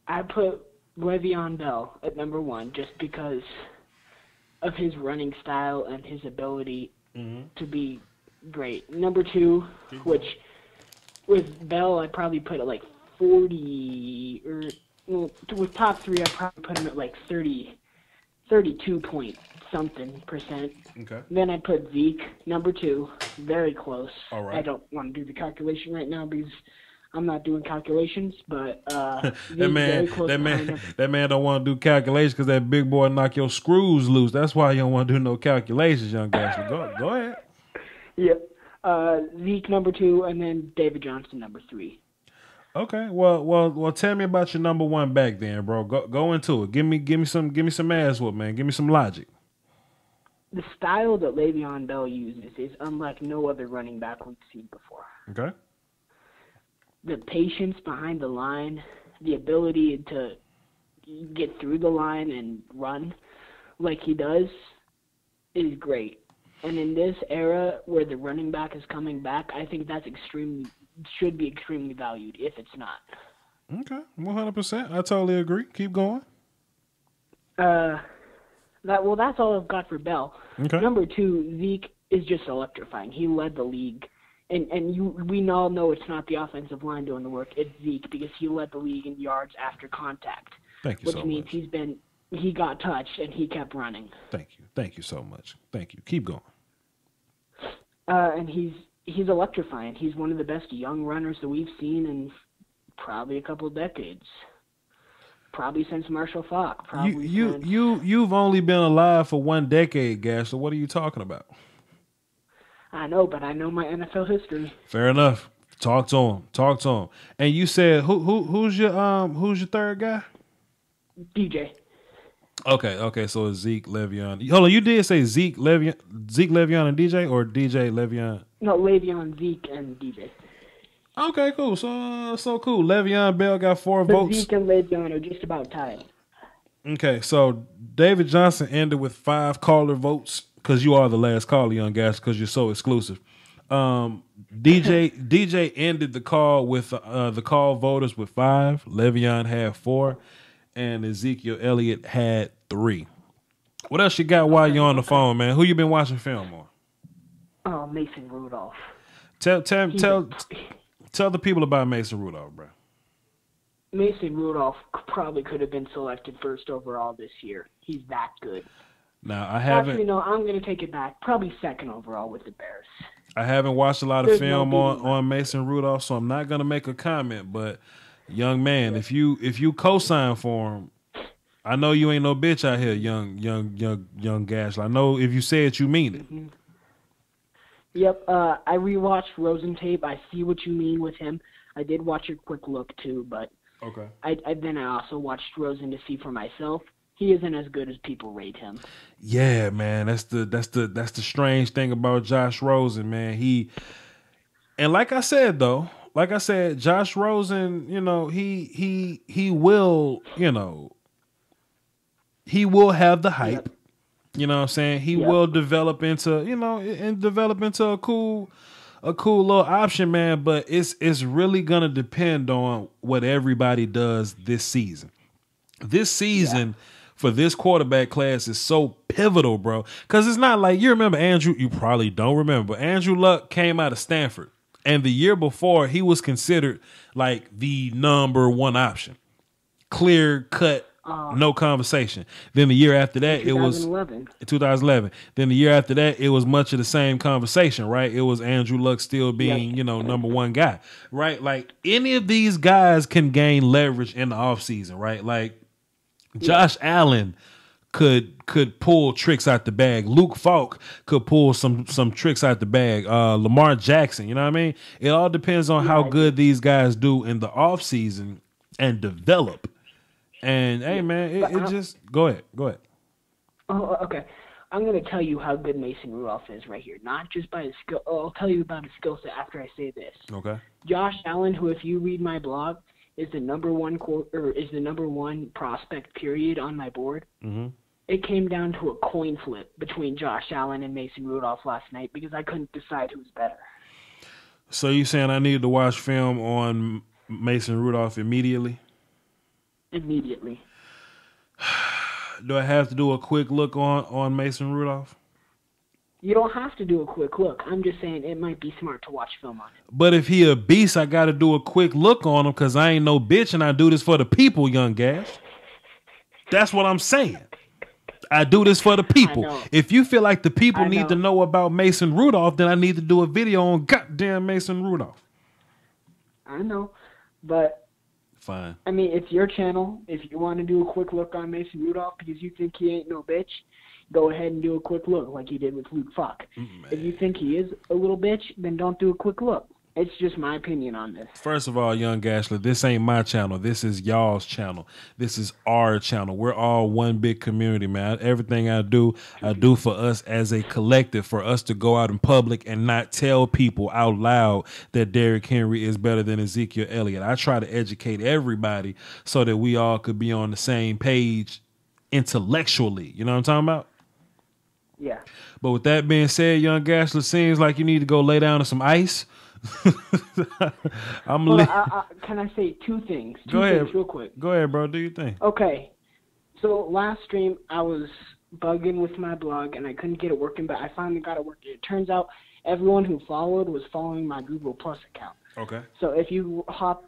S15: I put Le'Veon Bell at number 1 just because of his running style and his ability to be great. Number 2, which with Bell, I'd probably put it like 40 or... Well, with top 3, I'd probably put him at like 32 point something percent.
S1: Okay.
S15: Then I'd put Zeke, number 2, very close.
S1: All right.
S15: I don't want to do the calculation right now because I'm not doing calculations, but
S1: that man don't want to do calculations because that big boy knock your screws loose. That's why you don't want to do no calculations, young guys. Go ahead.
S15: Yep. Zeke, number 2, and then David Johnson, number 3.
S1: Okay, well, tell me about your number 1 back then, bro. Go into it. Give me some ass whoop, man. Give me some logic.
S15: The style that Le'Veon Bell uses is unlike no other running back we've seen before.
S1: Okay.
S15: The patience behind the line the ability to get through the line and run like he does is great. And in this era where the running back is coming back, I think that's should be extremely valued if it's not.
S1: Okay, 100%. I totally agree. Keep going.
S15: That's all I've got for Bell.
S1: Okay.
S15: Number 2, Zeke is just electrifying. He led the league. And we all know it's not the offensive line doing the work. It's Zeke because he led the league in yards after contact.
S1: Thank you
S15: which
S1: so
S15: means
S1: much.
S15: he got touched and he kept running.
S1: Thank you. Thank you so much. Thank you. Keep going.
S15: And he's electrifying. He's one of the best young runners that we've seen in probably a couple of decades. Probably since Marshall Faulk.
S1: You've only been alive for 1 decade, Gash. So what are you talking about?
S15: I know, but I know my NFL history.
S1: Fair enough. Talk to him. And you said who's your third guy?
S15: DJ.
S1: Okay. So it's Zeke, Le'Veon. Hold on, you did say Zeke, Le'Veon, and DJ, or DJ, Le'Veon?
S15: No, Le'Veon, Zeke, and DJ.
S1: Okay, cool. So cool. Le'Veon Bell got 4
S15: But
S1: votes.
S15: Zeke and Le'Veon are just about tied.
S1: Okay, so David Johnson ended with 5 caller votes because you are the last caller, young guys, because you're so exclusive. DJ ended the call with the call voters with 5. Le'Veon had 4, and Ezekiel Elliott had 3. What else you got while you're on the phone, man? Who you been watching film on?
S15: Oh, Mason Rudolph.
S1: Tell the people about Mason Rudolph, bro.
S15: Mason Rudolph probably could have been selected first overall this year. He's that good.
S1: Now I haven't.
S15: Actually, no, I'm going to take it back. Probably second overall with the Bears.
S1: I haven't watched a lot of
S15: There's
S1: film
S15: no
S1: on Mason Rudolph, so I'm not going to make a comment. But young man, if you co-sign for him, I know you ain't no bitch out here, young Gash. I know if you say it, you mean it.
S15: Mm-hmm. Yep, I rewatched Rosen tape. I see what you mean with him. I did watch your quick look too, but
S1: okay.
S15: Then I also watched Rosen to see for myself. He isn't as good as people rate him.
S1: Yeah, man, that's the strange thing about Josh Rosen, man. And like I said, Josh Rosen, he will, he will have the hype. Yep. You know what I'm saying? He will develop into, a cool little option, man. But it's really gonna depend on what everybody does this season. This season for this quarterback class is so pivotal, bro. Because it's not like you remember Andrew. You probably don't remember, but Andrew Luck came out of Stanford, and the year before he was considered like the number 1 option, clear cut. No conversation. Then the year after that, it was 2011. Then the year after that, it was much of the same conversation, right? It was Andrew Luck still being, number 1 guy, right? Like any of these guys can gain leverage in the offseason, right? Like Josh Allen could pull tricks out the bag. Luke Falk could pull some tricks out the bag. Lamar Jackson, you know what I mean? It all depends on how good these guys do in the offseason and develop. And hey, man, it just go ahead.
S15: Oh, okay. I'm going to tell you how good Mason Rudolph is right here. Not just by his skill. I'll tell you about his skill set after I say this.
S1: Okay.
S15: Josh Allen, who, if you read my blog, is the number 1 prospect period on my board.
S1: Mm-hmm.
S15: It came down to a coin flip between Josh Allen and Mason Rudolph last night because I couldn't decide who's better.
S1: So you saying I need to watch film on Mason Rudolph immediately?
S15: Immediately.
S1: Do I have to do a quick look on Mason Rudolph?
S15: You don't have to do a quick look. I'm just saying it might be smart to watch film on it.
S1: But if he a beast, I got to do a quick look on him because I ain't no bitch and I do this for the people, young Gash. That's what I'm saying. I do this for the people. If you feel like the people need to know about Mason Rudolph, then I need to do a video on goddamn Mason Rudolph.
S15: I know, but
S1: fine.
S15: I mean, it's your channel. If you want to do a quick look on Mason Rudolph because you think he ain't no bitch, go ahead and do a quick look like you did with Luke Falk. If you think he is a little bitch, then don't do a quick look. It's just my opinion on this.
S1: First of all, Young Gashler, this ain't my channel. This is y'all's channel. This is our channel. We're all one big community, man. Everything I do for us as a collective, for us to go out in public and not tell people out loud that Derrick Henry is better than Ezekiel Elliott. I try to educate everybody so that we all could be on the same page intellectually. You know what I'm talking about?
S15: Yeah.
S1: But with that being said, Young Gashler, seems like you need to go lay down in some ice.
S15: Can I say two things? Two things real quick.
S1: Go ahead, bro. Do your thing.
S15: Okay. So last stream, I was bugging with my blog, and I couldn't get it working, but I finally got it working. It turns out everyone who followed was following my Google Plus account.
S1: Okay.
S15: So if you hop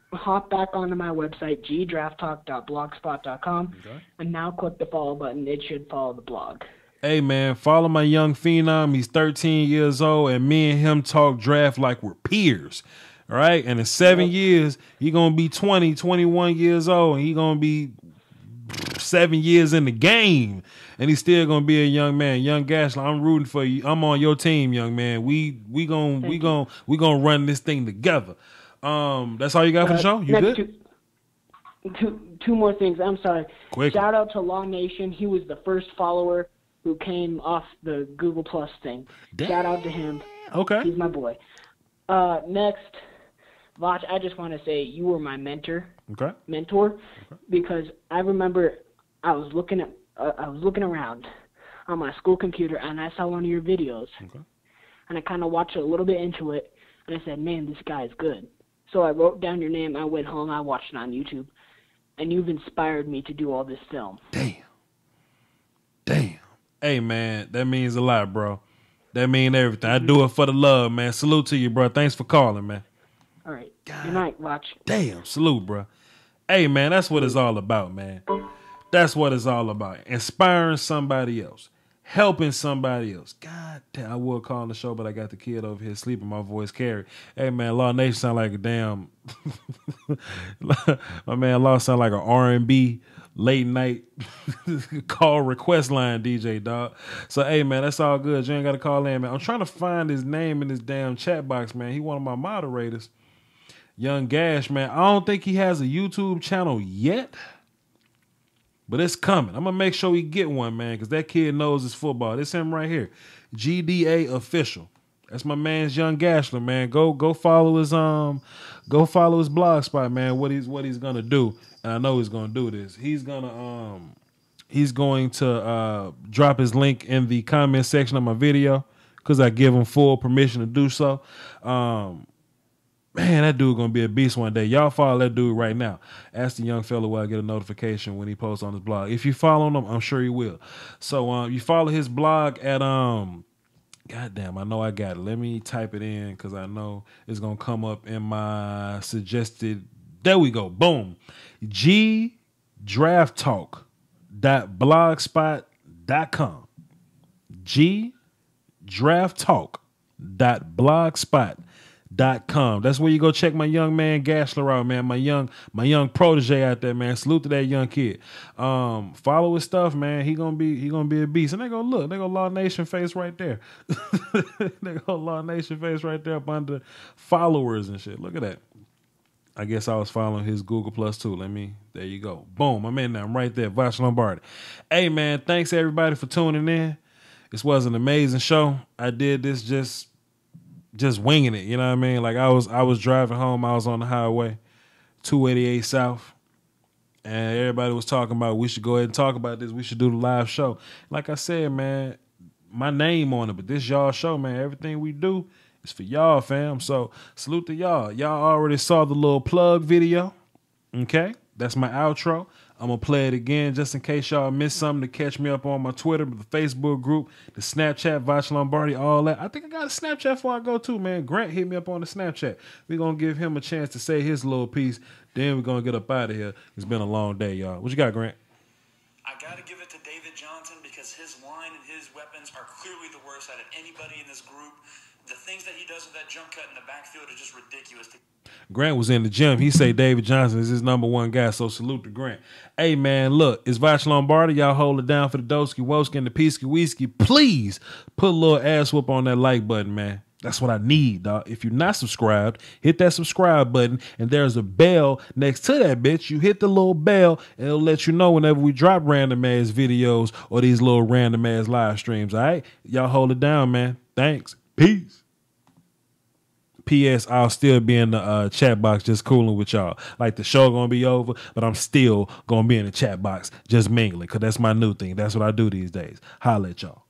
S15: back onto my website, gdrafttalk.blogspot.com, and now click the follow button, it should follow the blog.
S1: Hey, man, follow my young phenom. He's 13 years old, and me and him talk draft like we're peers. All right? And in 7 years, he going to be 20, 21 years old, and he going to be 7 years in the game, and he's still going to be a young man. Young Gashler, I'm rooting for you. I'm on your team, young man. We gonna run this thing together. That's all you got for the show? You good?
S15: Two more things. I'm sorry.
S1: Quick.
S15: Shout out to Law Nation. He was the first follower who came off the Google Plus thing.
S1: Damn.
S15: Shout out to him.
S1: Okay.
S15: He's my boy. Next, Voch, I just want to say you were my mentor.
S1: Okay.
S15: Because I remember I was looking around on my school computer, and I saw one of your videos.
S1: Okay.
S15: And I kind of watched a little bit into it, and I said, man, this guy is good. So I wrote down your name. I went home. I watched it on YouTube. And you've inspired me to do all this film.
S1: Damn. Hey, man, that means a lot, bro. That means everything. I do it for the love, man. Salute to you, bro. Thanks for calling, man.
S15: All right. Good night, Voch.
S1: Damn, salute, bro. Hey, man, that's what it's all about, man. That's what it's all about. Inspiring somebody else. Helping somebody else. God damn, I would call on the show, but I got the kid over here sleeping. My voice carried. Hey, man, Law Nation sound like a damn... My man Law sound like an R&B late night call request line DJ, dog. So, hey, man, that's all good. You ain't got to call in, man. I'm trying to find his name in this damn chat box, man. He one of my moderators. Young Gash, man. I don't think he has a YouTube channel yet, but it's coming. I'm going to make sure he get one, man, because that kid knows his football. This him right here. GDA Official. That's my man's Young Gashler, man. Go follow his blog spot, man. What he's gonna do, and I know he's gonna do this. He's going to drop his link in the comment section of my video because I give him full permission to do so. Man, that dude gonna be a beast one day. Y'all follow that dude right now. Ask the young fella will I get a notification when he posts on his blog. If you follow him, I'm sure he will. So you follow his blog at goddamn, I know I got it. Let me type it in because I know it's gonna come up in my suggested. There we go. Boom. gdrafttalk.blogspot.com. gdrafttalk.blogspot.com. That's where you go check my young man Gashler out, man. My young protege out there, man. Salute to that young kid. Follow his stuff, man. He gonna be a beast. And they go Law Nation face right there. They go Law Nation face right there up under followers and shit. Look at that. I guess I was following his Google Plus too. There you go. Boom, I'm in there. I'm right there. Voch Lombardi. Hey, man, thanks everybody for tuning in. This was an amazing show. I did this just winging it, you know what I mean? Like I was driving home, I was on the highway, 288 South, and everybody was talking about we should go ahead and talk about this. We should do the live show. Like I said, man, my name on it, but this y'all show, man. Everything we do is for y'all, fam. So salute to y'all. Y'all already saw the little plug video. Okay? That's my outro. I'm going to play it again just in case y'all missed something to catch me up on my Twitter, the Facebook group, the Snapchat, Voch Lombardi, all that. I think I got a Snapchat before I go too, man. Grant hit me up on the Snapchat. We're going to give him a chance to say his little piece. Then we're going to get up out of here. It's been a long day, y'all. What you got, Grant?
S16: I got to give it to David Johnson because his line and his weapons are clearly the worst out of anybody in this group. The things that he does with that jump cut in the backfield are just ridiculous.
S1: Grant was in the gym. He say David Johnson is his number one guy, so salute to Grant. Hey, man, look, it's Voch Lombardi. Y'all hold it down for the Doski Woski and the Peasky Whiskey. Please put a little ass whoop on that like button, man. That's what I need, dog. If you're not subscribed, hit that subscribe button, and there's a bell next to that bitch. You hit the little bell, and it'll let you know whenever we drop random ass videos or these little random ass live streams. All right, y'all hold it down, man. Thanks. Peace. P.S. I'll still be in the chat box just cooling with y'all. Like the show gonna be over, but I'm still gonna be in the chat box just mingling, because that's my new thing. That's what I do these days. Holla at y'all.